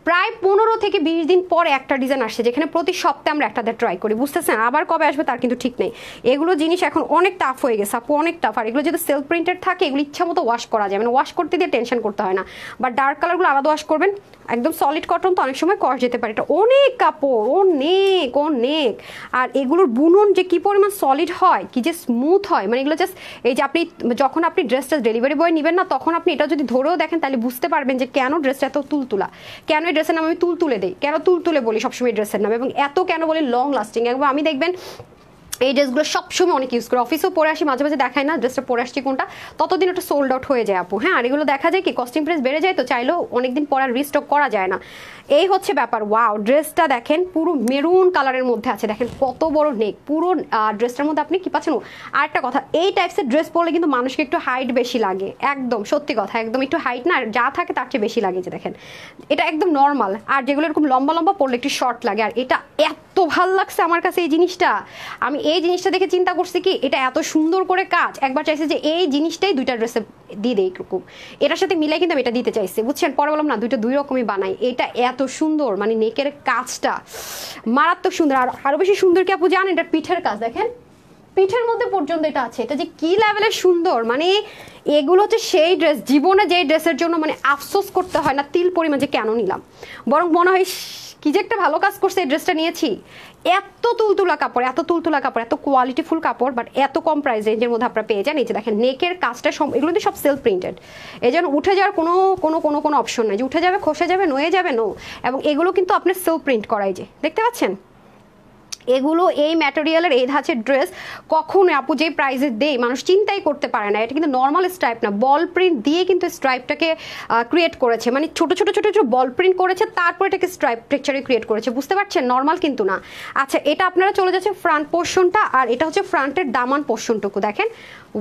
প্রায় 15 থেকে 20 দিন পরে একটা ডিজাইন আসছে, যেখানে প্রতি সপ্তাহে আমরা একটা ট্রাই করি, বুঝতেছেন? আবার কবে আসবে তার কিন্তু ঠিক নেই। এগুলো জিনিস এখন অনেক টাফ হয়ে গেছে আপু, অনেক টাফ। আর এগুলো যদি সেলফ প্রিন্টেড থাকে এগুলো ইচ্ছা মতো ওয়াশ করা যায়, মানে ওয়াশ করতে দিয়ে টেনশন করতে হয় না। বাট ডার্ক কালারগুলো আলাদা ওয়াশ করবেন, একদম সলিড কটন তো অনেক সময় কষ যেতে পারে। এটা অনেক কাপড়, অনেক অনেক। আর এগুলোর বুনন যে কি পরিমাণ সলিড হয়, কি যে স্মুথ হয়, মানে এগুলো জাস্ট এই যে আপনি যখন আপনি ড্রেসটা ডেলিভারি বয় নেবেন না, তখন আপনি এটা যদি ধরেও দেখেন তাহলে বুঝতে পারবেন যে কেন ড্রেসটা এত তুলতুলা, কেন এই ড্রেসের নাম আমি তুলতুলে দিই, কেন তুলতুলে বলি সবসময় ড্রেসের নাম, এবং এত কেন বলি লং লাস্টিং। একবার আমি দেখবেন এই ড্রেসগুলো সবসময় অনেক ইউজ করে, অফিসেও পরে আসি, মাঝে মাঝে দেখায় না ড্রেসটা পরে আসছি কোনটা, ততদিন ওটা সোল্ড আউট হয়ে যায় আপু। হ্যাঁ, আর এগুলো দেখা যায় কি কস্টিং প্রাইস বেড়ে যায়, তো চাইলেও অনেকদিন পর আর রিস্টক করা যায় না, এই হচ্ছে ব্যাপার। ওয়াও, ড্রেসটা দেখেন পুরো মেরুন কালারের মধ্যে আছে, দেখেন কত বড় নেক, পুরো ড্রেসটার মধ্যে আপনি কি পাচ্ছেন। আর একটা কথা, এই টাইপসের ড্রেস পরলে কিন্তু মানুষকে একটু হাইট বেশি লাগে, একদম সত্যি কথা, একদম একটু হাইট না যা থাকে তার চেয়ে বেশি লাগে, যে দেখেন এটা একদম নর্মাল। আর যেগুলো এরকম লম্বা লম্বা পরলে একটু শর্ট লাগে। আর এটা এত ভাল লাগছে আমার কাছে এই জিনিসটা, আমি এই জিনিসটা দেখে চিন্তা করছি কি এটা এত সুন্দর করে কাজ, একবার চাইছে যে এই জিনিসটাই দুইটা ড্রেসে দিয়ে দেয় এরকম, এটার সাথে মিলাই কিন্তু আমি এটা দিতে চাইছি, বুঝছেন? পরে বললাম না, দুইটা দুই রকমই বানাই। এটা এত সুন্দর, মানে নেকের কাজটা মারাত্মক সুন্দর। আর আরো বেশি সুন্দর কি আপু জানেন, এটা পিঠের কাজ দেখেন, পিঠের মধ্যে পর্যন্ত এটা আছে, এটা যে কি লেভেলের সুন্দর। মানে এগুলো হচ্ছে সেই ড্রেস, জীবনে যেই ড্রেসের জন্য মানে আফসোস করতে হয় না তিল পরিমাণ যে কেন নিলাম, বরং মনে হয় কি যে একটা ভালো কাজ করছে এই ড্রেসটা নিয়েছি। এত তুলতুলা কাপড়, এত তুলতুলা কাপড়, এত কোয়ালিটিফুল কাপড়, বাট এত কম প্রাইস রেঞ্জের মধ্যে আপনারা পেয়ে যান। এই যে দেখেন নেকের কাজটা এগুলো কিন্তু সব সেলফ প্রিন্টেড, এই জন্য উঠে যাওয়ার কোনো কোনো কোনো কোনো অপশন নেই যে উঠে যাবে, খসে যাবে, নয়ে যাবে, নো। এবং এগুলো কিন্তু আপনার সেলফ প্রিন্ট করাই, যে দেখতে পাচ্ছেন এগুলো এই ম্যাটেরিয়ালের এই ধাঁচের ড্রেস কখনো আপু যে প্রাইসে দেয় মানুষ চিন্তাই করতে পারে না। এটা কিন্তু নর্মাল স্ট্রাইপ না, বল প্রিন্ট দিয়ে কিন্তু স্ট্রাইপটাকে ক্রিয়েট করেছে, মানে ছোট ছোট ছোট ছোট বল প্রিন্ট করেছে, তারপর এটাকে স্ট্রাইপ টেক্সচারে ক্রিয়েট করেছে, বুঝতে পারছেন? নর্মাল কিন্তু না। আচ্ছা, এটা আপনারা চলে যাচ্ছে ফ্রন্ট পোর্শনটা, আর এটা হচ্ছে ফ্রন্টের দামান পোর্শনটুকু দেখেন।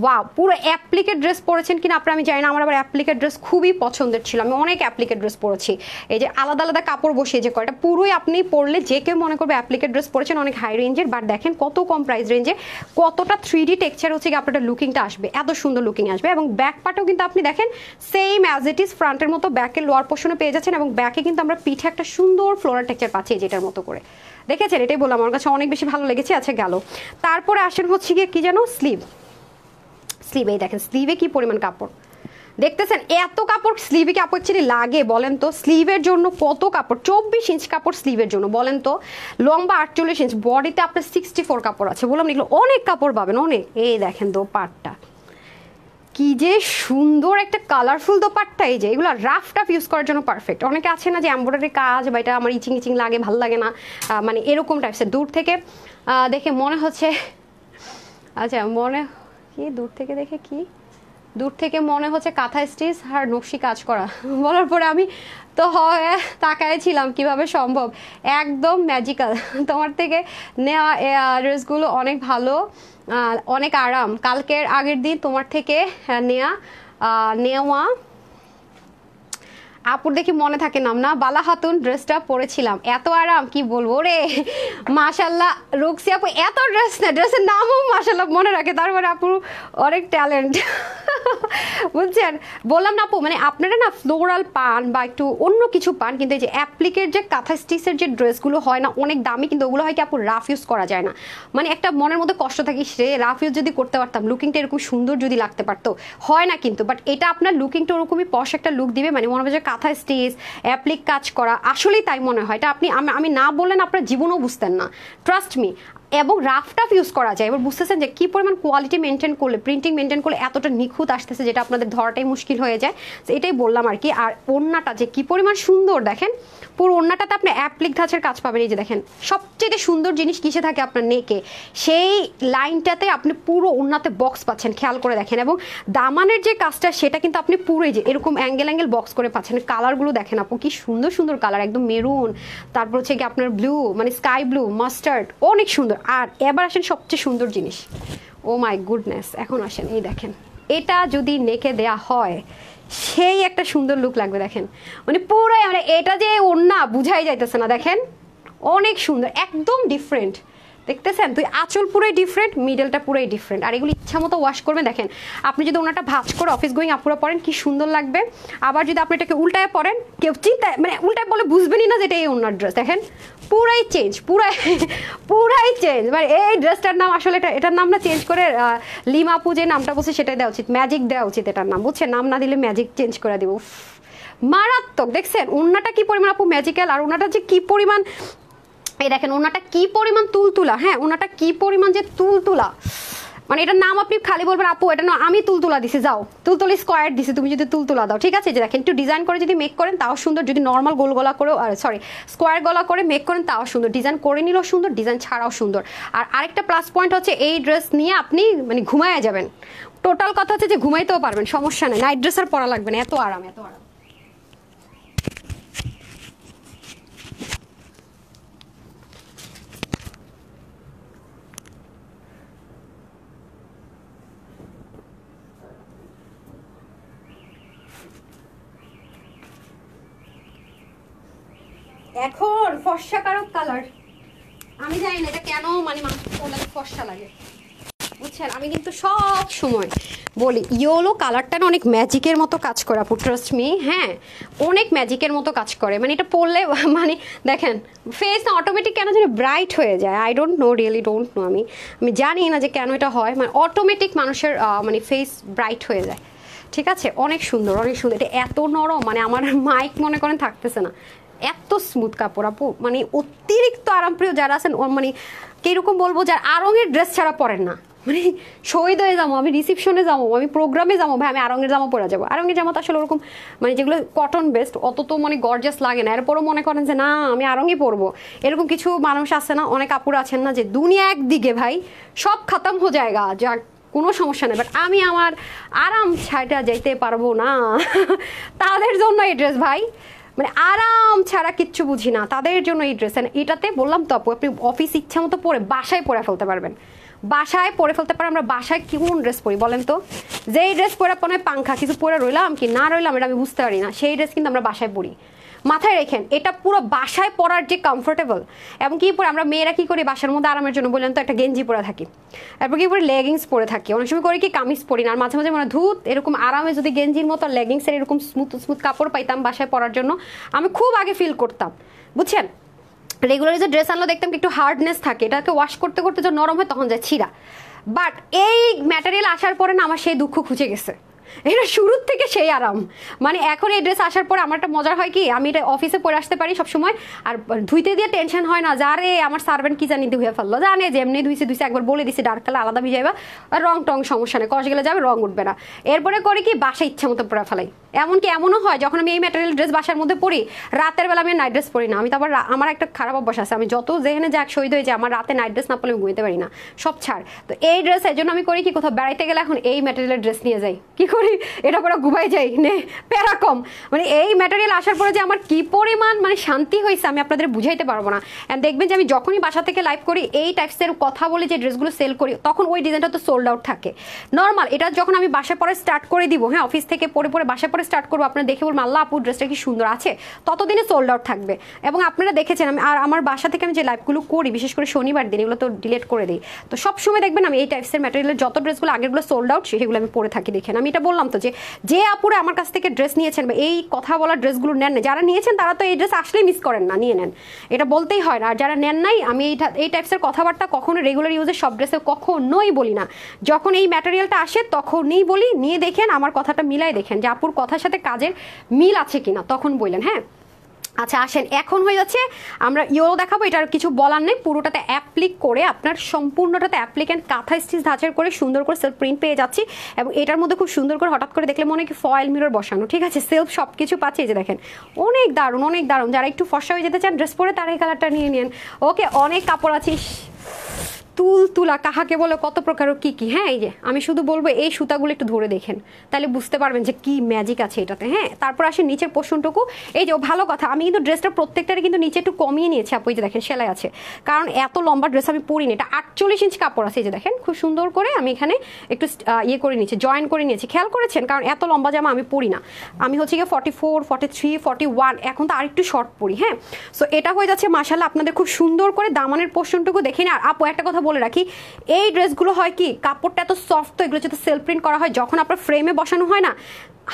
ওয়াও, পুরো অ্যাপ্লিকেট ড্রেস পরেছেন কিনা আপনারা আমি জানি না, আমার আবার অ্যাপ্লিকেট ড্রেস খুবই পছন্দের ছিল, আমি অনেক অ্যাপ্লিকেট ড্রেস পরেছি। এই যে আলাদা আলাদা কাপড় বসিয়ে যে কয়টা, পুরোই আপনি পরলে যে কেউ মনে করবে অ্যাপ্লিকেট ড্রেস পরেছেন, অনেক হাই রেঞ্জের। বাট দেখেন কত কম প্রাইস রেঞ্জে কতটা 3D টেক্সচার হচ্ছে কি আপনার লুকিংটা আসবে, এত সুন্দর লুকিং আসবে। এবং ব্যাক পার্টও কিন্তু আপনি দেখেন সেম অ্যাজ ইট ইজ ফ্রন্টের মতো ব্যাকের লোয়ার পোর্শনে পেয়ে যাচ্ছেন, এবং ব্যাকে কিন্তু আমরা পিঠে একটা সুন্দর ফ্লোরাল টেক্সচার পাচ্ছি যেটার মতো করে, দেখেছেন? এটাই বললাম আমার কাছে অনেক বেশি ভালো লেগেছে। আচ্ছা গেল, তারপরে আসেন হচ্ছে গিয়ে কি যেন স্লিভ, স্লিভে দেখেন স্লিভে কি পরিমাণ কাপড় দেখতেছেন, এত কাপড় স্লিভে কাপড় অ্যাকচুয়ালি লাগে বলেন তো? স্লিভের জন্য কত কাপড়, 24 ইঞ্চ কাপড় স্লিভের জন্য বলেন তো, লম্বা 48 ইঞ্চ, বডিতে আপনার 64 কাপড় আছে, বললাম এগুলো অনেক কাপড় পাবেন অনেক। এই দেখেন দোপাট্টা কি যে সুন্দর একটা কালারফুল দোপাট্টা, এই যে এগুলো রাফ টাফ ইউজ করার জন্য পারফেক্ট। অনেকে আছে না যে এমব্রয়ডারি কাজ বা এটা আমার ইচিং ইচিং লাগে, ভালো লাগে না, মানে এরকম টাইপসের। দূর থেকে দেখে মনে হচ্ছে, আচ্ছা মনে কি দূর থেকে দেখে কি, দূর থেকে মনে হচ্ছে কাঁথা স্টিচ আর নকশি কাজ করা, বলার পরে আমি তো হয় তাকাইছিলাম কিভাবে সম্ভব, একদম ম্যাজিক্যাল। তোমার থেকে নেওয়া ড্রেসগুলো অনেক ভালো, অনেক আরাম। কালকের আগের দিন তোমার থেকে নেওয়া আপুর দেখি মনে থাকে নাম না, বালা হাতুন ড্রেসটা পরেছিলাম, এত আরাম কি বলবো রে, মাশাল্লাহ। রুকসি আপু এত ড্রেস না, ড্রেসের নামও মাশাল্লাহ মনে রাখে, তারপরে আপুর অনেক ট্যালেন্ট, বুঝছেন? বললাম না আপু, মানে আপনারা না ফ্লোরাল পান বা একটু অন্য কিছু পান, কিন্তু এই যে অ্যাপ্লিকের যে কাঁথা স্টিচের যে ড্রেসগুলো হয় না অনেক দামি, কিন্তু ওগুলো হয় কি আপু রাফ ইউজ করা যায় না, মানে একটা মনের মধ্যে কষ্ট থাকে, সে রাফ ইউজ যদি করতে পারতাম, লুকিংটা এরকম সুন্দর যদি লাগতে পারতো, হয় না কিন্তু। বাট এটা আপনার লুকিংটা ওরকমই পশ একটা লুক দিবে, মানে মনে হবে যে কাঁথা স্টিচ, অ্যাপ্লিক কাজ করা, আসলেই তাই মনে হয়। এটা আপনি আমি না বললেন আপনার জীবনেও বুঝতেন না, ট্রাস্ট মি। এবং রাফ টাফ ইউজ করা যায়। এবার বুঝতেছেন যে কী পরিমাণ কোয়ালিটি মেনটেন করলে, প্রিন্টিং মেনটেন করলে এতটা নিখুঁত আসতেছে, যেটা আপনাদের ধরাটাই মুশকিল হয়ে যায়। তো এটাই বললাম আর কি। আর ওড়নাটা যে কী পরিমাণ সুন্দর দেখেন, পুরো ওড়নাটাতে আপনি অ্যাপ্লিক ধাঁচের কাজ পাবেন। এই যে দেখেন, সবচেয়ে সুন্দর জিনিস কিসে থাকে আপনার নেকে, সেই লাইনটাতে আপনি পুরো ওড়নাতে বক্স পাচ্ছেন, খেয়াল করে দেখেন। এবং দামানের যে কাজটা সেটা কিন্তু আপনি পুরো যে এরকম অ্যাঙ্গেল বক্স করে পাচ্ছেন। কালারগুলো দেখেন আপু, কি সুন্দর সুন্দর কালার, একদম মেরুন, তারপর হচ্ছে কি আপনার ব্লু, মানে স্কাই ব্লু, মাস্টার্ড, অনেক সুন্দর। আর এবার আসেন সবচেয়ে সুন্দর জিনিস, ও মাই গুডনেস, এখন আসেন এই দেখেন, এটা যদি নেকে দেয়া হয় সেই একটা সুন্দর লুক লাগবে। দেখেন মানে পুরাই, মানে এটা যে ওড়না বুঝাই যাইতেছে না, দেখেন অনেক সুন্দর, একদম ডিফারেন্ট, দেখতেছেন? তুই আঁচল পুরোই ডিফারেন্ট, মিডলটা পুরোই ডিফারেন্ট। আর এগুলো ইচ্ছা মতো ওয়াশ করবেন। দেখেন আপনি যদি ওনাটা ভাঁজ করে অফিস গোয়িং আপুরা পরেন কি সুন্দর লাগবে। আবার যদি আপনি এটাকে উল্টায় পরেন, কেউ চিন্তায় মানে উল্টায় বলে বুঝবেনই না যে এটা এই ওনার ড্রেস। দেখেন পুরাই চেঞ্জ, পুরাই চেঞ্জ। মানে এই ড্রেসটার নাম আসলে এটার নাম না চেঞ্জ করে লিমা আপু যে নামটা বলছে সেটাই দেওয়া উচিত, ম্যাজিক দেওয়া উচিত এটার নাম, বুঝছেন? নাম না দিলে ম্যাজিক চেঞ্জ করে দিব। মারাত্মক, দেখছেন ওনাটা কি পরিমাণ আপু ম্যাজিক্যাল, আর ওনাটা যে কি পরিমাণ, এই দেখেন ওনাটা কি পরিমাণ তুলতুলা, হ্যাঁ ওনাটা কি পরিমাণ যে তুলতুলা, মানে এটার নাম আপনি খালি বলবেন আপু এটা না আমি তুলতুলা দিছি, যাও তুলতুলি স্কোয়ার দিছি, তুমি যদি তুলতুলা দাও, ঠিক আছে? যে দেখেন একটু ডিজাইন করে যদি মেক করেন তাও সুন্দর, যদি নর্মাল গোল গলা করে সরি স্কোয়ার গলা করে মেক করেন তাও সুন্দর, ডিজাইন করে নিলেও সুন্দর, ডিজাইন ছাড়াও সুন্দর। আর আরেকটা প্লাস পয়েন্ট হচ্ছে এই ড্রেস নিয়ে আপনি মানে ঘুমায় যাবেন, টোটাল কথা হচ্ছে যে ঘুমাইতেও পারবেন, সমস্যা নেই, নাইট ড্রেস আর পরা লাগবে না, এত আরাম, এত আরাম। এখন ফর্সা কারক কালার, আমি জানি না এটা কেন মানে মানুষ ফর্সা লাগে, বুঝছেন? আমি কিন্তু সব সময় বলি ইয়েলো কালারটা না অনেক ম্যাজিকের মতো কাজ করে আপু, ট্রাস্ট মি, হ্যাঁ অনেক ম্যাজিকের মতো কাজ করে। মানে এটা পরলে মানে দেখেন ফেস না অটোমেটিক কেন যেন ব্রাইট হয়ে যায়, I don't no, really don't know, আমি জানি না যে কেন এটা হয়, মানে অটোমেটিক মানুষের মানে ফেস ব্রাইট হয়ে যায়, ঠিক আছে? অনেক সুন্দর, অনেক সুন্দর। এটা এত নরম, মানে আমার মাইক মনে করেন থাকতেছে না, এত স্মুথ কাপড় আপু, মানে অতিরিক্ত আরামপ্রিয় যারা আছেন, মানে কিরকম বলবো, যার আরঙের ড্রেস ছাড়া পরেন না, মানে শহীদ হয়ে যাবো, আমি রিসেপশনে যাবো, আমি প্রোগ্রামে যাবো, ভাই আমি আরঙের জামা পরে যাবো। আরঙের জামা তো আসলে ওরকম মানে যেগুলো কটন বেস্ট অত তো মানে গর্জাস লাগে না, এরপরও মনে করেন যে না আমি আরঙই পরবো, এরকম কিছু মানুষ আছে না, অনেক আপুরা আছেন না যে দুনিয়া একদিকে ভাই সব খতম হয়ে যায়গা, যা কোনো সমস্যা নেই, বাট আমি আমার আরাম ছাড়া যাইতে পারবো না তাদের জন্য এই ড্রেস ভাই, মানে আরাম ছাড়া কিচ্ছু বুঝি না, তাদের জন্য এই ড্রেস। এটাতে বললাম তো আপু, আপনি অফিস ইচ্ছা মতো পরে বাসায় পরে ফেলতে পারবেন, বাসায় পরে ফেলতে পারেন। আমরা বাসায় কোন ড্রেস পরি বলেন তো? যেই ড্রেস পরে পরে পাংখা কিছু পরে রইলাম কি না রইলাম এটা আমি বুঝতে পারি না, সেই ড্রেস কিন্তু আমরা বাসায় পরি। মাথায় রেখেন এটা পুরো বাসায় পরার যে কমফোর্টেবল, এবং কি পরে আমরা মেয়েরা কি করি বাসার মধ্যে আরামের জন্য বললেন তো একটা গেঞ্জি পরে থাকি, তারপর কি পরে লেগিংস পরে থাকি, অনেক সময় করি কি কামিজ পরি না, আর মাঝে মাঝে মানে ধুত এরকম আরামে যদি গেঞ্জির মতো লেগিংসের এরকম স্মুথ স্মুথ কাপড় পাইতাম বাসায় পরার জন্য, আমি খুব আগে ফিল করতাম, বুঝছেন? রেগুলার যে ড্রেস আনলো দেখতাম একটু হার্ডনেস থাকে, এটাকে ওয়াশ করতে করতে যখন নরম হয় তখন যায় ছিঁড়া, বাট এই ম্যাটেরিয়াল আসার পরে না আমার সেই দুঃখ খুঁজে গেছে, এটা শুরুর থেকে সেই আরাম। মানে এখন এই ড্রেস আসার পরে আমার একটা মজার হয় কি, আমি এটা অফিসে পরে আসতে পারি সবসময়, আর ধুইতে দিয়ে টেনশন হয় না, যারে আমার সার্ভেন্ট কি জানি ধুয়ে ফেললো, জানে যে এমনি ধুইছে একবার বলে দিছি ডার্ক কালার আলাদা ভিজাইবা, আর রং টং সমস্যা নেই, কষ গেলে যাবে রং উঠবে না। এরপরে করে কি বাসা ইচ্ছা মতো পরে ফেলাই, এমনকি এমনও হয় যখন আমি এই ম্যাটেরিয়াল ড্রেস বাসার মধ্যে পরি, রাতের বেলা আমি নাইট ড্রেস পরি না, আমি তো আবার আমার একটা খারাপ অভ্যাস আছে, আমি যত যেখানে যাক শহীদ হয়ে যায় আমার রাতে নাইট ড্রেস না পরলে আমি ঘুমাতে পারি না, সব ছাড়। তো এই ড্রেস এর জন্য আমি করি কি, কোথাও বেড়াইতে গেলে এখন এই ম্যাটেরিয়ালের ড্রেস নিয়ে যাই, কি করি এটা পরে ঘুমাই যাই নে প্যারা কম, মানে এই ম্যাটেরিয়াল আসার পরে যে আমার কি পরিমাণ মানে শান্তি হয়েছে আমি আপনাদের বুঝাইতে পারবো না। অ্যান্ড দেখবেন যে আমি যখনই বাসা থেকে লাইভ করি এই টাইপসের কথা বলে যে ড্রেসগুলো সেল করি তখন ওই ডিজাইনটা তো সোল্ড আউট থাকে নর্মাল, এটা যখন আমি বাসায় পরে স্টার্ট করে দিব, হ্যাঁ অফিস থেকে পরে পরে বাসায় পরে স্টার্ট করবো, আপনারা দেখে বলবেন আল্লাহ আপু ড্রেসটা কি সুন্দর আছে, ততদিনে সোল্ড আউট থাকবে। এবং আপনারা দেখেছেন আমি আর আমার বাসা থেকে আমি যে লাইভগুলো করি বিশেষ করে শনিবার দিন এগুলো তো ডিলিট করে দিই, তো সবসময় দেখবেন আমি এই টাইপসের ম্যাটেরিয়ালের যত ড্রেসগুলো আগেরগুলো সোল্ড আউট সেগুলো আমি পরে থাকি, দেখেন আমি এটা বললাম তো যে আপুরে আমার কাছ থেকে ড্রেস নিয়েছেন বা এই কথা বলার ড্রেসগুলো নেন না, যারা নিয়েছেন তারা তো এই ড্রেস আসলেই মিস করেন না, নিয়ে নেন, এটা বলতেই হয় না। আর যারা নেন নাই, আমি এই টাইপসের কথাবার্তা কখনো রেগুলার ইউজে সব ড্রেসে কখনোই বলি না। যখন এই ম্যাটেরিয়ালটা আসে তখনই বলি, নিয়ে দেখেন, আমার কথাটা মিলাই দেখেন যে আপুর কথার সাথে কাজের মিল আছে কিনা, তখন বললেন। হ্যাঁ, আচ্ছা আসেন, এখন হয়ে যাচ্ছে আমরা ইয়েলো দেখাবো। এটার কিছু বলার নেই, পুরোটাতে অ্যাপ্লিক করে আপনার সম্পূর্ণটাতে অ্যাপ্লিকেন্ট কাঁথা স্টিচ ধাঁচের করে সুন্দর করে সেলফ প্রিন্ট পেয়ে যাচ্ছি। এবং এটার মধ্যে খুব সুন্দর করে হঠাৎ করে দেখলে মনে হয় কি ফয়েল মিরর বসানো, ঠিক আছে, সেলফ সব কিছু পাচ্ছে। এই যে দেখেন, অনেক দারুণ, অনেক দারুণ। যারা একটু ফর্সা হয়ে যেতে চান ড্রেস পরে, তারা এই কালারটা নিয়ে নিন। ওকে, অনেক কাপড় আছে, তুলা কাহাকে বলে, কত প্রকার কি কি। হ্যাঁ, এই যে আমি শুধু বলবো এই সুতাগুলো একটু ধরে দেখেন, তাহলে বুঝতে পারবেন যে কি ম্যাজিক আছে এটাতে। হ্যাঁ, তারপর আসে নিচের পোর্শনটুকু। এই যে ভালো কথা, আমি কিন্তু ড্রেসটা প্রত্যেকটারে কিন্তু নিচে একটু কমিয়ে নিয়েছি আপু, এই যে দেখেন সেলাই আছে, কারণ এত লম্বা ড্রেস আমি পরিনি। এটা 48 ইঞ্চ কাপড় আছে, এই যে দেখেন খুব সুন্দর করে আমি এখানে একটু ইয়ে করে নিয়েছি, জয়েন করে নিয়েছি, খেয়াল করেছেন, কারণ এত লম্বা জামা আমি পরি না। আমি হচ্ছে গিয়ে 44, 43, 41, এখন তো আরেকটু শর্ট পরি। হ্যাঁ, সো এটা হয়ে যাচ্ছে মাশাআল্লাহ আপনাদের খুব সুন্দর করে দামানের পোর্শনটুকু দেখে নিন। আর আপু একটা কথা বলে রাখি, এই ড্রেসগুলো হয় কি, কাপড়টা এত সফট, তো এগুলো যদি সেলফ প্রিন্ট করা হয়, যখন আপনার ফ্রেমে বসানো হয় না,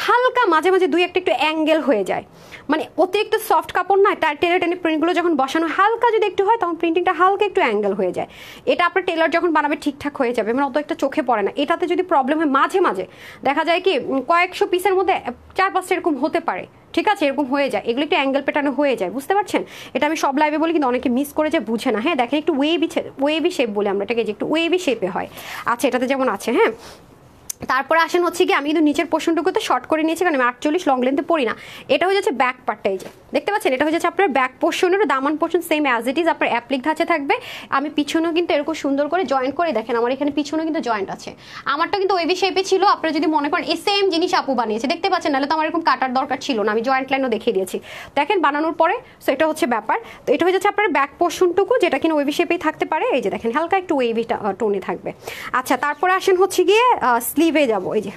হালকা মাঝে মাঝে দুই একটা একটু অ্যাঙ্গেল হয়ে যায়, মানে অতিরিক্ত সফট কাপড় নয়, তার টেলার টেনে প্রিন্টগুলো যখন বসানো হালকা যদি একটু হয়, তখন প্রিন্টিংটা হালকা একটু অ্যাঙ্গেল হয়ে যায়। এটা আপনার টেলার যখন বানাবে ঠিকঠাক হয়ে যাবে, মানে অত একটা চোখে পড়ে না। এটাতে যদি প্রবলেম হয়, মাঝে মাঝে দেখা যায় কি কয়েকশো পিসের মধ্যে 4-5টা এরকম হতে পারে, ঠিক আছে, এরকম হয়ে যায়, এগুলো একটু অ্যাঙ্গেল পেটানো হয়ে যায়, বুঝতে পারছেন। এটা আমি সব লাইভে বলি, কিন্তু অনেকে মিস করে যে বুঝে না। হ্যাঁ, দেখেন একটু ওয়েবি শেপ বলে আমরা এটাকে, যে একটু ওয়েবি শেপে হয়। আচ্ছা, এটাতে যেমন আছে। হ্যাঁ, তারপরে আসেন হচ্ছে কি, আমি কিন্তু নিচের পোর্শনটুকুতে শর্ট করে নিয়েছি, কারণ আমি 48 লং লেন্থে পড়ি না। এটা হয়ে যাচ্ছে ব্যাক পার্টটা, এই যে দেখতে পাচ্ছেন, এটা হয়ে যাচ্ছে আপনার back পোর্শনের Daman portion same as it is আপনার অ্যাপ্লিক ধাঁচে থাকবে। আমি পিছনেও কিন্তু এরকম সুন্দর করে জয়েন্ট করে দেখেন, আমার এখানে পিছনেও কিন্তু জয়েন্ট আছে। আমারটা কিন্তু ওয়েভি শেপে ছিল, আপনারা যদি মনে করেন এই সেম জিনিস আপু বানিয়েছে, দেখতে পাচ্ছেন, নাহলে তো আমার এরকম কাটার দরকার ছিল না, আমি জয়েন্ট লাইনও দেখিয়ে দিয়েছি, দেখেন বানানোর পরে। সো এটা হচ্ছে ব্যাপার। তো এটা হয়ে যাচ্ছে আপনার ব্যাক পোর্শনটুকু, যেটা কিনা ওয়েভি শেপেই থাকতে পারে, এই যে দেখেন হালকা একটু ওয়েভি টোনে থাকবে। আচ্ছা, তারপরে আসেন হচ্ছে গিয়ে স্লিভে যাবো। এই যে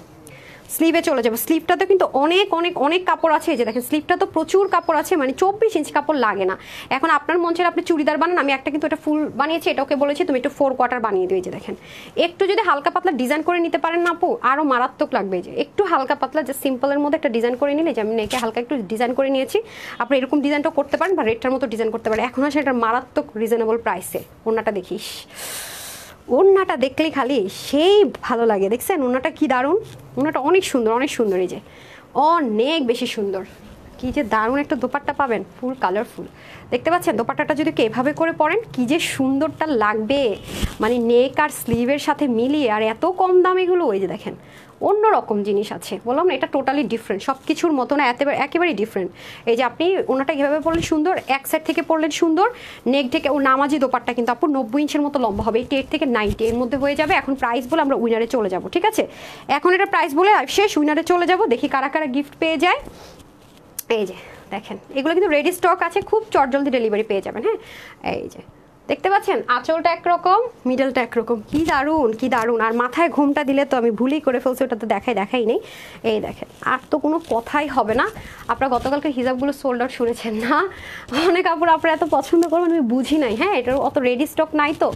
স্লিভে চলে যাবো, স্লিভটাতে কিন্তু অনেক অনেক অনেক কাপড় আছে। এই যে দেখেন স্লিভটা তো প্রচুর কাপড় আছে, মানে 24 ইঞ্চ কাপড় লাগে না। এখন আপনার মন চাইলে আপনি চুড়িদার বানান, আমি একটা কিন্তু এটা ফুল বানিয়েছি, এটা ওকে বলেছি তুমি একটু 4 কোয়ার্টার বানিয়ে দিও। এই যে দেখেন একটু যদি হালকা পাতলা ডিজাইন করে নিতে পারেন না আপু, আরও মারাত্মক লাগবে। যে একটু হালকা পাতলা যে সিম্পলের মধ্যে একটা ডিজাইন করে নিলে, যে আমি নেকে হালকা একটু ডিজাইন করে নিয়েছি, আপনি এরকম ডিজাইনটা করতে পারেন, বা রেডটার মতো ডিজাইন করতে পারেন। এখন আসলে এটা মারাত্মক রিজনেবল প্রাইসে। ওনাটা দেখিস, ওড়নাটা দেখলেই খালি সেই ভালো লাগে, দেখছেন ওড়নাটা কি দারুণ, ওড়নাটা অনেক সুন্দর, অনেক সুন্দর, এই যে অনেক বেশি সুন্দর। কি যে দারুণ একটা দোপাট্টা পাবেন, ফুল কালারফুল, দেখতে পাচ্ছেন। দোপাট্টাটা যদি এভাবে করে পরেন, কি যে সুন্দরটা লাগবে, মানে নেক আর স্লিভের সাথে মিলিয়ে, আর এত কম দাম এগুলো। এই যে দেখেন অন্যরকম জিনিস আছে, বললাম না, এটা টোটালি ডিফারেন্ট, সব কিছুর মতো না, একেবারেই ডিফারেন্ট। এই যে আপনি ওনাটা এভাবে পড়লে সুন্দর, এক সাইড থেকে পড়লেন সুন্দর, নেক থেকে ও নামাজি দোপাট্টা কিন্তু আপু 90 ইঞ্চের মতো লম্বা হবে, 88 থেকে 90 এর মধ্যে হয়ে যাবে। এখন প্রাইস বলে আমরা উইনারে চলে যাব, ঠিক আছে, এখন এটা প্রাইস বলে শেষ, উইনারে চলে যাব, দেখি কারা কারা গিফট পেয়ে যায়। এই যে দেখেন এগুলো কিন্তু রেডি স্টক আছে, খুব চটজলদি ডেলিভারি পেয়ে যাবেন। হ্যাঁ, এই যে দেখতে পাচ্ছেন আঁচলটা একরকম, মিডলটা একরকম, কি দারুণ কি দারুণ। আর মাথায় ঘুমটা দিলে তো আমি ভুলই করে ফেলছি, ওটা তো দেখাই নেই। এই দেখেন, আর তো কোনো কথাই হবে না। আপনারা গতকালকে হিজাবগুলো সোল্ড আউট শুনেছেন না, অনেক কাপড় আপনারা এত পছন্দ করবেন আমি বুঝি নাই। হ্যাঁ, এটার অত রেডি স্টক নাই, তো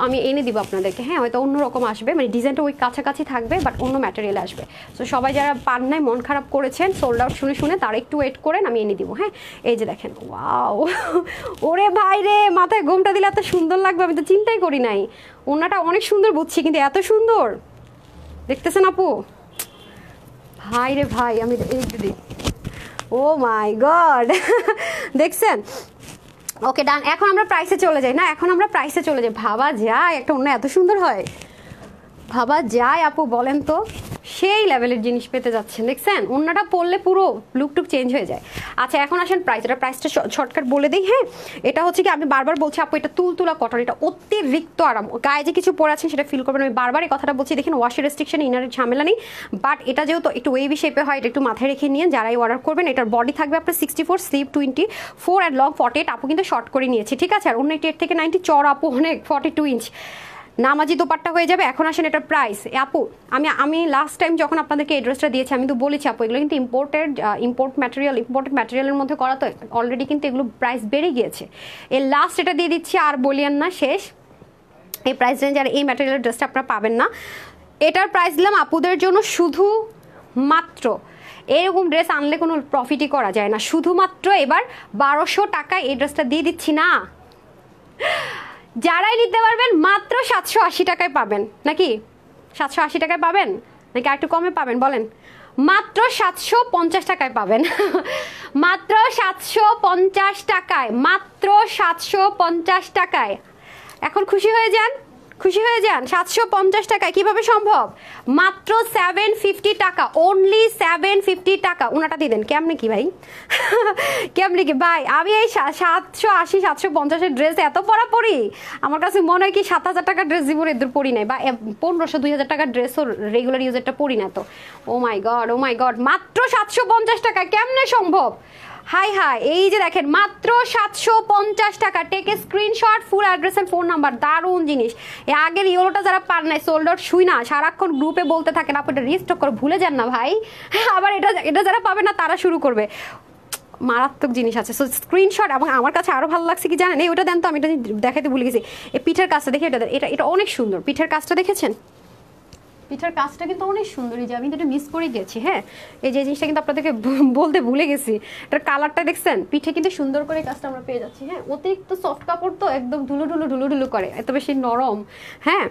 আমি এনে দিব আপনাদেরকে। হ্যাঁ, হয়তো অন্যরকম আসবে, মানে ডিজাইনটা ওই কাছাকাছি থাকবে, বাট অন্য ম্যাটেরিয়াল আসবে। তো সবাই যারা পান নাই, মন খারাপ করেছেন সোল্ড আউট শুনে, তারা একটু ওয়েট করেন, আমি এনে দিব। হ্যাঁ, এই যে দেখেন, ওয়াও, ওরে ভাই রে, মাথায় ঘুমটা দিলে এত সুন্দর লাগবে, আমি তো চিন্তাই করি নাই। ওনাটা অনেক সুন্দর বুঝছি, কিন্তু এত সুন্দর দেখতেছেন আপু, ভাই রে ভাই, আমি দিদি, ও মাই গড, দেখছেন। ওকে ডান, এখন আমরা প্রাইসে চলে যাই। না, এখন আমরা প্রাইসে চলে যাই। ভাবা যায় একটা অন্য এত সুন্দর হয়, ভাবা যায় আপু, বলেন তো, সেই লেভেলের জিনিস পেতে যাচ্ছেন, দেখছেন ওন্নাটা পরলে পুরো লুকটুক চেঞ্জ হয়ে যায়। আচ্ছা, এখন আসেন প্রাইস, এটা প্রাইসটা শর্টকাট বলে দিই। হ্যাঁ, এটা হচ্ছে কি, আমি বারবার বলছি আপু, এটা তুলতুলা কটন, এটা অতিরিক্ত আরাম, গায়ে যে কিছু পরে আছেন সেটা ফিল করবেন, আমি বারবার এই কথাটা বলছি। দেখেন ওয়াশের রেস্ট্রিকশন, ইনারের ঝামেলা নেই, বাট এটা যেহেতু একটু ওয়েভি শেপে হয়, এটা একটু মাথায় রেখে নিয়ে যারাই অর্ডার করবেন। এটার বডি থাকবে আপনার 64, স্লিভ 24 অ্যান্ড লং 48, আপু কিন্তু শর্ট করে নিয়েছি, ঠিক আছে। আর অন্য 88 থেকে 90, চড় আপু অনেক 42 ইঞ্চ নামাজি দোপাট্টা হয়ে যাবে। এখন আসেন এটার প্রাইস। আপু আমি লাস্ট টাইম যখন আপনাদেরকে এড্রেসটা দিয়েছি, আমি তো বলেছি আপু এগুলো কিন্তু ইম্পোর্টেড ম্যাটেরিয়ালের মধ্যে করা, তো অলরেডি কিন্তু এগুলো প্রাইস বেড়ে গিয়েছে। এর লাস্ট এটা দিয়ে দিচ্ছি, আর বলিয়েন না, শেষ এই প্রাইস রেঞ্জ। আর এই ম্যাটেরিয়ালের ড্রেসটা আপনারা পাবেন না। এটার প্রাইস দিলাম আপুদের জন্য শুধু মাত্র এরকম ড্রেস আনলে কোনো প্রফিটই করা যায় না, শুধুমাত্র এবার 1200 টাকায় এই ড্রেসটা দিয়ে দিচ্ছি না। যারাই নিতে পারবেন মাত্র 780 টাকায় পাবেন, নাকি 780 টাকায় পাবেন নাকি একটু কমে পাবেন বলেন? মাত্র 750 টাকায় পাবেন। মাত্র 750 টাকায়, মাত্র 750 টাকায়। এখন খুশি হয়ে যান, খুশি হয়ে যান। 750 টাকায় কিভাবে সম্ভব? মাত্র 750 টাকা, অনলি 750 টাকা। উনাটা দিয়ে দেন। কেমনে কি ভাই? কেমনে কি ভাই? আমি এই 780 750 ড্রেস এত পরা পরি, আমার কাছে মনে হয় কি 7000 টাকার ড্রেস জীবনে এদের পরি নাই, বা 1500 2000 টাকার ড্রেসও রেগুলার ইউজেরটা পরি না তো। ও মাই গড, ও মাই গড, মাত্র 750 টাকা কেমনে সম্ভব? হাই হাই, এই যে দেখেন মাত্র 750 টাকা। Take a screenshot, full address and phone number. দারুণ জিনিস। এর আগের ইয়েলোটা যারা পান নাই, সোল্ড আউট শুই না সারাক্ষণ গ্রুপে বলতে থাকেন আপনি এটা রিস্টক করে ভুলে যান না ভাই। আবার এটা যারা পাবে না তারা শুরু করবে। মারাত্মক জিনিস আছে। So screenshot. এবং আমার কাছে আরো ভালো লাগছে কি জানেন, এই ওটা দেন তো, আমি এটা দেখাতে ভুলে গেছি। এই পিঠের কাজটা দেখে এটা এটা এটা অনেক সুন্দর। পিঠের কাজটা দেখেছেন? পিঠার কাজটা কিন্তু অনেক সুন্দর। এই যে আমি এটা মিস করে গেছি, হ্যাঁ এই যে জিনিসটা কিন্তু আপনাদেরকে বলতে ভুলে গেছি। এটার কালারটা দেখছেন? পিঠে কিন্তু সুন্দর করে কাজটা আমরা পেয়ে যাচ্ছি। হ্যাঁ, অতিরিক্ত সফট কাপড় তো একদম ঢুলু ঢুলু ঢুলু ঢুলু করে, এত বেশি নরম। হ্যাঁ,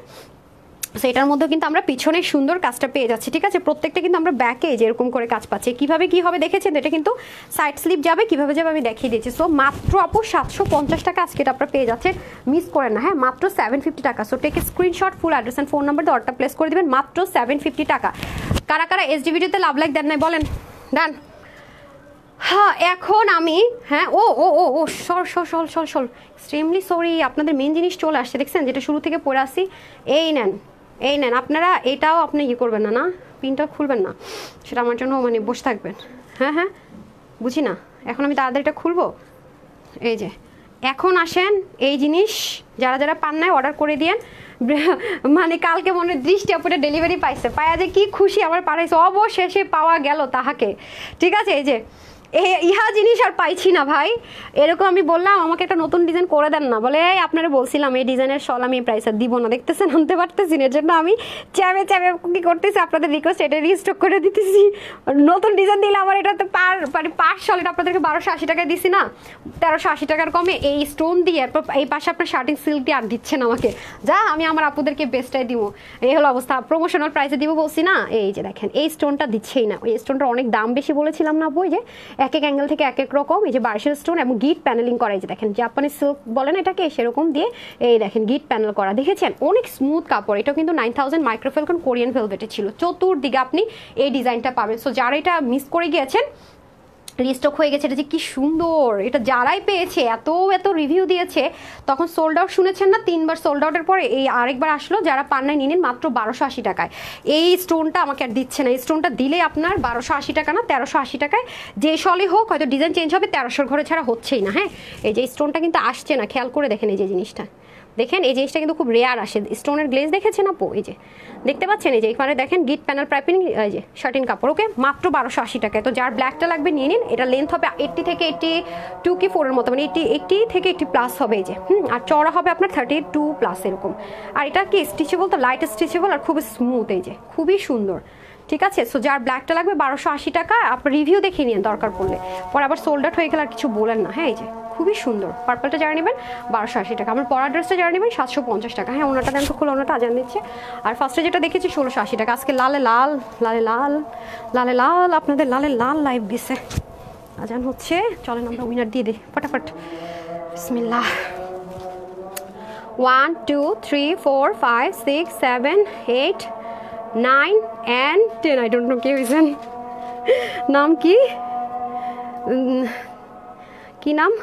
সেটার মধ্যে কিন্তু আমরা পিছনে সুন্দর কাজটা পেয়ে যাচ্ছি। ঠিক আছে, প্রত্যেকটা কিন্তু আমরা ব্যাকে যেরকম করে কাজ পাচ্ছি। কিভাবে কি হবে দেখেছেন? এটা কিন্তু সাইড স্লিপ যাবে, কিভাবে যাবে আমি দেখিয়ে দিচ্ছি। সো মাত্র আপু 750 টাকা আজকে এটা আপনারা পেয়ে যাচ্ছেন, মিস করেন না। হ্যাঁ, মাত্র 750 টাকা। So take screenshot, full address and phone number দিয়ে অর্ডারটা প্লেস করে দিবেন মাত্র 750 টাকা। কারা কারা এসডিভিডিতে লাভ লাইক দেন নাই বলেন? ডান। হ্যাঁ, এখন আমি হ্যাঁ ও ও ও ও সর সর সর সর সর এক্সট্রিমলি সরি, আপনাদের মেন জিনিস চলে আসছে দেখছেন, যেটা শুরু থেকে পড়ে আসি। এই নেন, এই নেন আপনারা। এটাও আপনি ইয়ে করবেন না, না পিনটা খুলবেন না, সেটা আমার জন্য মানে বসে থাকবেন। হ্যাঁ হ্যাঁ, বুঝি না। এখন আমি তাড়াতাড়ি এটা খুলবো। এই যে এখন আসেন, এই জিনিস যারা যারা পান নাই অর্ডার করে দিয়েন। মানে কালকে মনে দৃষ্টি আপুটা ডেলিভারি পাইছে, পায়া যে কি খুশি আমার পাঠাইছে, অবশেষে পাওয়া গেল তাহাকে। ঠিক আছে, এই যে ইহা জিনিস আর পাইছি না ভাই। এরকম আমি বললাম আমাকে একটা নতুন ডিজাইন করে দেন না, বলে আপনারা বলছিলাম এই ডিজাইনের শল আমি এই প্রাইস আর দিব না, দেখতেছেন আনতে পারতেছি না। এর জন্য আমি চ্যাপে চ্যাপে কি করতেছি, আপনাদের রিকোয়েস্ট এটা রিস্টক করে দিতেছি। নতুন ডিজাইন দিলে আমার এটাতে পার শল এটা আপনাদেরকে 1280 টাকায় দিছি না, 1380 টাকার কমে এই স্টোন দিয়ে এই পাশে আপনার শার্টিং সিল্ক দিয়ে আর দিচ্ছেন আমাকে। যা আমি আমার আপুদেরকে বেস্টটাই দিব, এই হলো অবস্থা। প্রমোশনাল প্রাইসে দিব বলছি না, এই যে দেখেন এই স্টোনটা দিচ্ছেই না। ওই স্টোনটা অনেক দাম বেশি বলেছিলাম না আপু, যে এক এক অ্যাঙ্গেল থেকে এক এক রকম। এই যে বার্ষের স্টোন এবং গিট প্যানেলিং করা, এই যে দেখেন জাপানি সিল্ক বলেন এটাকে, সেরকম দিয়ে এই দেখেন গিট প্যানেল করা, দেখেছেন অনেক স্মুথ কাপড়। এটা কিন্তু 9000 মাইক্রোফেলকন কোরিয়ান ভেলভেটে ছিল। চতুর্দিকে আপনি এই ডিজাইনটা পাবেন। সো যারা এটা মিস করে গিয়েছেন, রিস্টক হয়ে গেছে, এটা যে কি সুন্দর, এটা যারাই পেয়েছে এত এত রিভিউ দিয়েছে। তখন সোল্ড আউট শুনেছেন না, 3বার সোল্ড আউটের পরে এই আরেকবার আসলো। যারা পান নাই নিয়ে নিন মাত্র 1280 টাকায়। এই স্টোনটা আমাকে আর দিচ্ছে না, এই স্টোনটা দিলে আপনার 1280 টাকা না 1380 টাকায় যে শলে হোক, হয়তো ডিজাইন চেঞ্জ হবে, 1300 ঘরে ছাড়া হচ্ছেই না। হ্যাঁ, এই যে স্টোনটা কিন্তু আসছে না, খেয়াল করে দেখেন এই যে জিনিসটা দেখেন, এই জিনিসটা কিন্তু খুব রেয়ার আসে। স্টোনের গ্লেজ দেখেছেন আপু? এই যে দেখতে পাচ্ছেন, এই যে এখানে দেখেন গিট প্যানেল পাইপিং, এই যে শার্টিন কাপড়। ওকে, মাত্র 1280 টাকায়। তো যার ব্ল্যাকটা লাগবে নিয়ে নিন। এটা লেন্থ হবে 80 থেকে 82 কি 4 এর মতো, মানে 80 থেকে 80 প্লাস হবে এই যে। আর চড়া হবে আপনার 32 প্লাস এরকম। আর এটা কি স্টিচেবল, তো লাইট স্টিচেবল আর খুব স্মুথ, এই যে খুবই সুন্দর। ঠিক আছে, সো যার ব্ল্যাকটা লাগবে 1280 টাকা। আপনার রিভিউ দেখিয়ে নিন দরকার পড়লে, পরে আবার সোল্ড আউট হয়ে গেলে আর কিছু বলেন না। হ্যাঁ, এই যে খুবই সুন্দর পার্পলটা যারা নেবেন 1280 টাকা। আমার পরা ড্রেসটা যারা নেবেন 750 টাকা। হ্যাঁ, ওনাটা দেন তো, খুলে ওনাটা আজান দিচ্ছে। আর ফার্স্টে যেটা দেখেছি 1680 টাকা। আজকে লালে লাল লালে লাল লালে লাল, আপনাদের লালে লাল লাইভ গেছে। আজান হচ্ছে, চলেন আমরা উইনার দিয়ে দিই ফটাফট। বিসমিল্লাহ। 1 2 3 4 5 6 7 8 9 and 10। I don't know কে হয়েছেন, নাম কি কি নাম?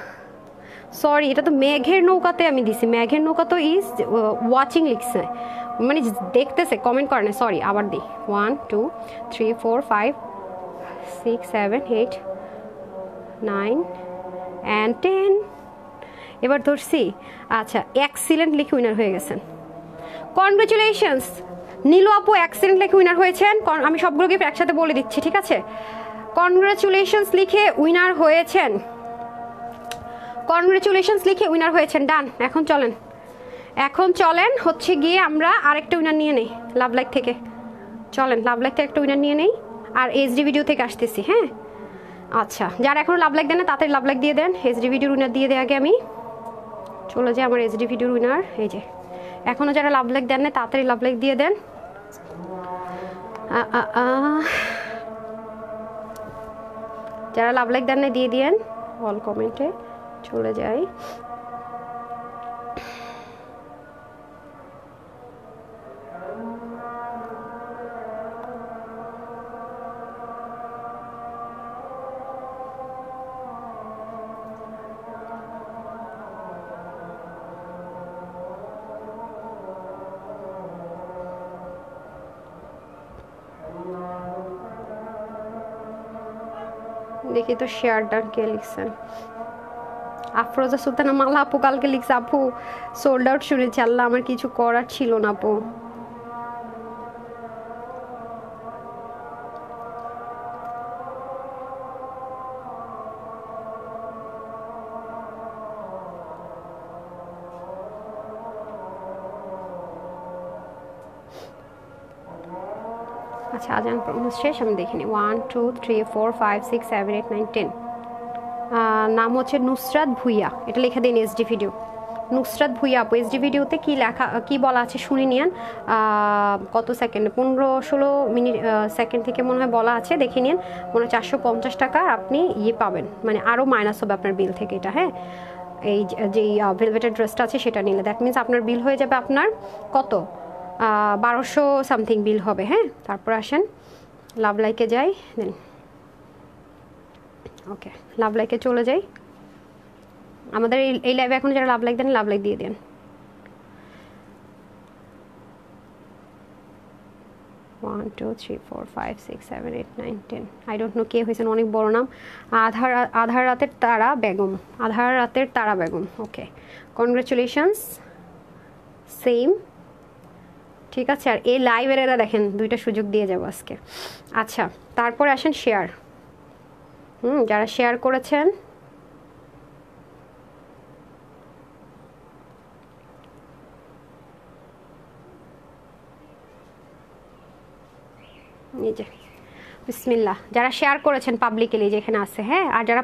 সরি, এটা তো মেঘের নৌকাতে আমি দিছি। মেঘের নৌকা তো ইজ ওয়াচিং লিখছে, মানে দেখতেছে, কমেন্ট করে না। সরি, আবার দিই। 1 2 3 4 5 6 7 8 9 and 10। এবার ধরছি। আচ্ছা, এক্সিলেন্ট লিখে উইনার হয়ে গেছেন। কনগ্রেচুলেশনস নীলু আপু, এক্সিলেন্ট লিখে উইনার হয়েছেন। আমি সবগুলোকে একসাথে বলে দিচ্ছি, ঠিক আছে? কনগ্রেচুলেশনস লিখে উইনার হয়েছেন, কনগ্রেচুলেশনস লিখে উইনার হয়েছেন। ডান। এখন চলেন হচ্ছে গিয়ে আমরা আরেকটা উইনার নিয়ে নেই লাভ লাইক থেকে। চলেন লাভ লাইক থেকে একটা উইনার নিয়ে নেই। আর এইচডি ভিডিও থেকে আসতেছি। হ্যাঁ আচ্ছা, যারা এখনো লাভ লাইক দেন না তাড়াতাড়ি লাভ লাইক দিয়ে দেন। এইচডি ভিডিওর উইনার দিয়ে দেয় আগে আমি, চলে যায় আমার এইচডি ভিডিওর উইনার। এই যে এখনো যারা লাভ লাইক দেন না তাড়াতাড়ি লাভ লাইক দিয়ে দেন। যারা লাভ লাইক দেন না দিয়ে দিয়েন, অল কমেন্টে চলে যাই। দেখি তো শেয়ারটা কে লিখছেন। আফরোজা সুলতানা মালা আপু কালকে লিখছে, আপু সোল্ড আউট শুনেছি, আল্লাহ আমার কিছু করার ছিল না আপু। আচ্ছা আজান শেষ, আমি দেখিনি। 1 2 3 4 5 6 7 8 9 10। নাম হচ্ছে নুসরাত ভুইয়া, এটা লেখা দিন এসডি ভিডিও। নুসরাত ভুইয়া আপু এসডি ভিডিওতে কি লেখা, কি বলা আছে শুনে নিন। কত সেকেন্ড, 15-16 মিনিট সেকেন্ড থেকে মনে হয় বলা আছে, দেখে নিন। মনে হয় 450 টাকা আপনি ইয়ে পাবেন, মানে আরও মাইনাস হবে আপনার বিল থেকে এটা। হ্যাঁ এই যেই ভেলভেটের ড্রেসটা আছে সেটা নিলে দ্যাট মিনস আপনার বিল হয়ে যাবে আপনার কত 1200 সামথিং বিল হবে। হ্যাঁ তারপর আসেন লাভ লাইকে যাই দেন। ওকে লাভ লাইকে চলে যাই। আমাদের এই লাইভে এখন যারা লাভ লাইক দেন লাভ লাইক দিয়ে দেন। One two three four five six seven eight nine 10। I don't know কে হয়েছেন, অনেক বড় নাম। আধার রাতের তারা বেগম, আধার রাতের তারা বেগম। ওকে কনগ্রাচুলেশনস সেম, ঠিক আছে। আর এই লাইভের এরা দেখেন দুইটা সুযোগ দিয়ে যাবো আজকে। আচ্ছা তারপরে আসেন শেয়ার। যারা শেয়ার করেছেন নিজে বিসমিল্লাহ, যারা শেয়ার করেছেন পাবলিকলি যেখানে আছে। হ্যাঁ আর যারা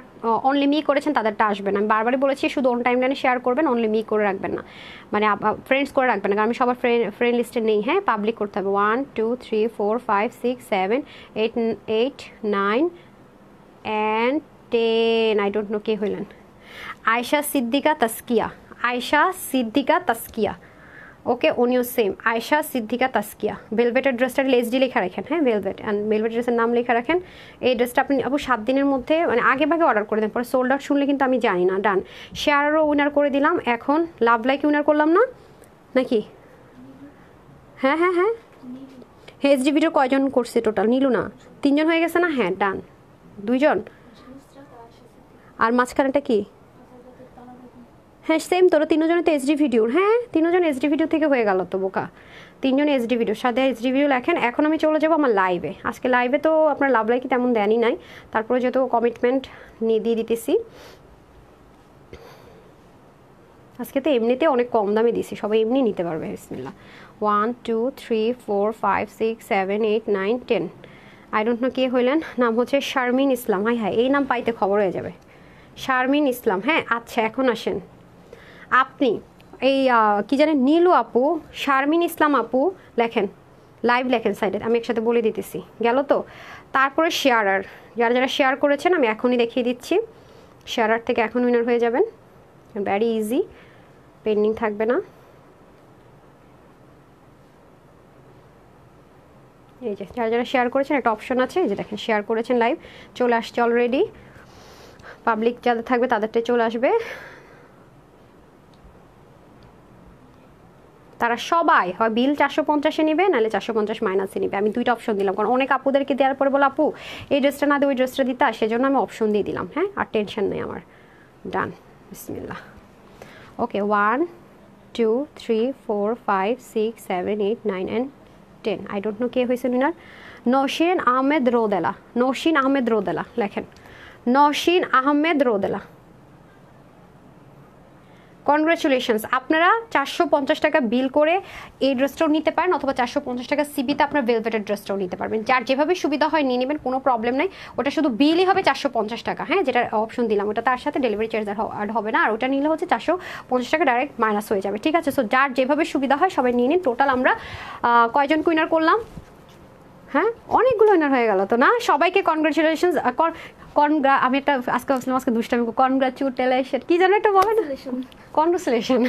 অনলি মি করেছেন তাদেরটা আসবেন। আমি বারবারই বলেছি শুধু অন টাইম লাইনে শেয়ার করবেন, অনলি মি করে রাখবেন না, মানে ফ্রেন্ডস করে রাখবেন না, কারণ আমি সবার ফ্রেন্ড লিস্টে নেই। হ্যাঁ পাবলিক করতে হবে। 1 2 3 4 5 6 7 8 9 and 10। আই ডোন্ট নো কে হইলেন। আয়শা সিদ্দিকা তাসকিয়া, আয়শা সিদ্দিকা তাসকিয়া। ওকে উনিও সেম, আয়শা সিদ্দিকা তাসকিয়া। ভেলভেটের ড্রেসটার লেসডি লেখা রাখেন। হ্যাঁ ভেলভেট অ্যান্ড ভেলভেট ড্রেসের নাম লেখা রাখেন। এই ড্রেসটা আপনি আপু 7 দিনের মধ্যে মানে আগে ভাগে অর্ডার করে দেন, পরে সোল্ড আউট শুনলে কিন্তু আমি জানি না। ডান, শেয়ারও উইনার করে দিলাম, এখন লাভ লাইক উইনার করলাম না নাকি? হ্যাঁ হ্যাঁ হ্যাঁ এইচডি ভিডিও কয়জন করছে টোটাল? নিলু না 3 জন হয়ে গেছে না? হ্যাঁ ডান 2 জন। আর মাঝখানেটা কি? হ্যাঁ সেম তোর 3 জনের তো এইচডি ভিডিওর। হ্যাঁ 3 জন এইচডি ভিডিও থেকে হয়ে গেল তো বোকা। 3 জন এইচডি ভিডিও, সাথে এইচডি ভিডিও লেখেন। এখন আমি চলে যাবো আমার লাইভে। আজকে লাইভে তো আপনার লাভ লাইকি তেমন দেনই নাই, তারপরে যেহেতু কমিটমেন্ট নিয়ে দিয়ে দিতেছি আজকে, তো এমনিতে অনেক কম দামে দিছি, সবাই এমনি নিতে পারবে। বিসমিল্লাহ। 1 2 3 4 5 6 7 8 9 10। আই ডোন্ট নো কে হইলেন। নাম হচ্ছে শারমিন ইসলাম। হাই হাই এই নাম পাইতে খবর হয়ে যাবে, শারমিন ইসলাম। হ্যাঁ আচ্ছা এখন আসেন আপনি এই কি জানেন নীলু আপু, শারমিন ইসলাম আপু লেখেন, লাইভ লেখেন সাইডে, আমি একসাথে বলে দিতেছি গেল তো। তারপরে শেয়ারার, যারা যারা শেয়ার করেছেন আমি এখনই দেখিয়ে দিচ্ছি। শেয়ারার থেকে এখন উইনার হয়ে যাবেন, ভ্যারি ইজি, পেন্ডিং থাকবে না। এই যে যারা যারা শেয়ার করেছেন একটা অপশন আছে, এই যে দেখেন শেয়ার করেছেন লাইভ চলে আসছে অলরেডি। পাবলিক যাদের থাকবে তাদেরটাই চলে আসবে। তারা সবাই হয় বিল 450-এ নেবে, নাহলে 450 মাইনাসে নেবে। আমি দুইটা অপশন দিলাম, কারণ অনেক আপুদেরকে দেওয়ার পরে বলে আপু এই ড্রেসটা না দিয়ে ওই ড্রেসটা দিতে, সেজন্য আমি অপশন দিয়ে দিলাম। হ্যাঁ আর টেনশন নেই আমার। ডান বিসমিল্লাহ। ওকে 1 2 3 4 5 6 7 8 9 and 10। আই ডোন্ট নো কে হয়েছে উইনার। নওশিন আহমেদ রোদেলা, নওশিন আহমেদ রোদেলা লেখেন, নওশিন আহমেদ রোদেলা। কনগ্রাচুলেশনস। আপনারা 450 টাকা বিল করে এই ড্রেসটাও নিতে পারেন, অথবা 450 টাকা সিবিতে আপনার ভেলভেটের ড্রেসটাও নিতে পারবেন। যার যেভাবে সুবিধা হয় নিয়ে নেবেন, কোনো প্রবলেম নাই। ওটা শুধু বিলই হবে 450 টাকা, হ্যাঁ, যেটা অপশন দিলাম ওটা, তার সাথে ডেলিভারি চার্জ অ্যাড হবে না। আর ওটা নিলে হচ্ছে 450 টাকা ডাইরেক্ট মাইনাস হয়ে যাবে, ঠিক আছে? সো যার যেভাবে সুবিধা হয় সবাই নিয়ে নিন। টোটাল আমরা কয়জন কুইনার করলাম? হ্যাঁ, অনেকগুলো উইনার হয়ে গেল তো না? সবাইকে কনগ্রাচুলেশন। আমি একটা আজকে দুষ্টামি, কনগ্রাচুলেশন কি জানো একটা বলে না, কনগ্রাচুলেশন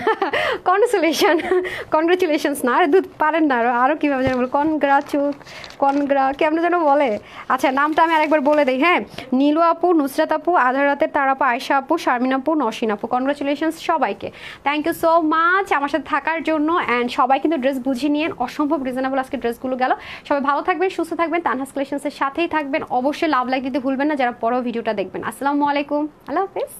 কনগ্রাচুলেশনস না, আরে দুধ পারেন না, আরও কীভাবে যেন বলে, কেমন যেন বলে। আচ্ছা, নামটা আমি আরেকবার বলে দিই, হ্যাঁ, নীলু আপু, নুসরাত আপু, আধারাতের তার আপু, আয়শা আপু, শারমিন আপু, নসীন আপু, কনগ্রাচুলেশনস সবাইকে। থ্যাংক ইউ সো মাচ আমার সাথে থাকার জন্য। অ্যান্ড সবাই কিন্তু ড্রেস বুঝিয়ে নিয়ে অসম্ভব রিজনেবল আজকে ড্রেসগুলো গেল। সবাই ভালো থাকবেন, সুস্থ থাকবেন, তানহাস কালেকশনসের সাথেই থাকবেন। অবশ্যই লাভ লাইক দিতে ভুলবেন না যারা পরেও ভিডিওটা দেখবেন। আসসালামু আলাইকুম, আল্লাহ হাফেজ।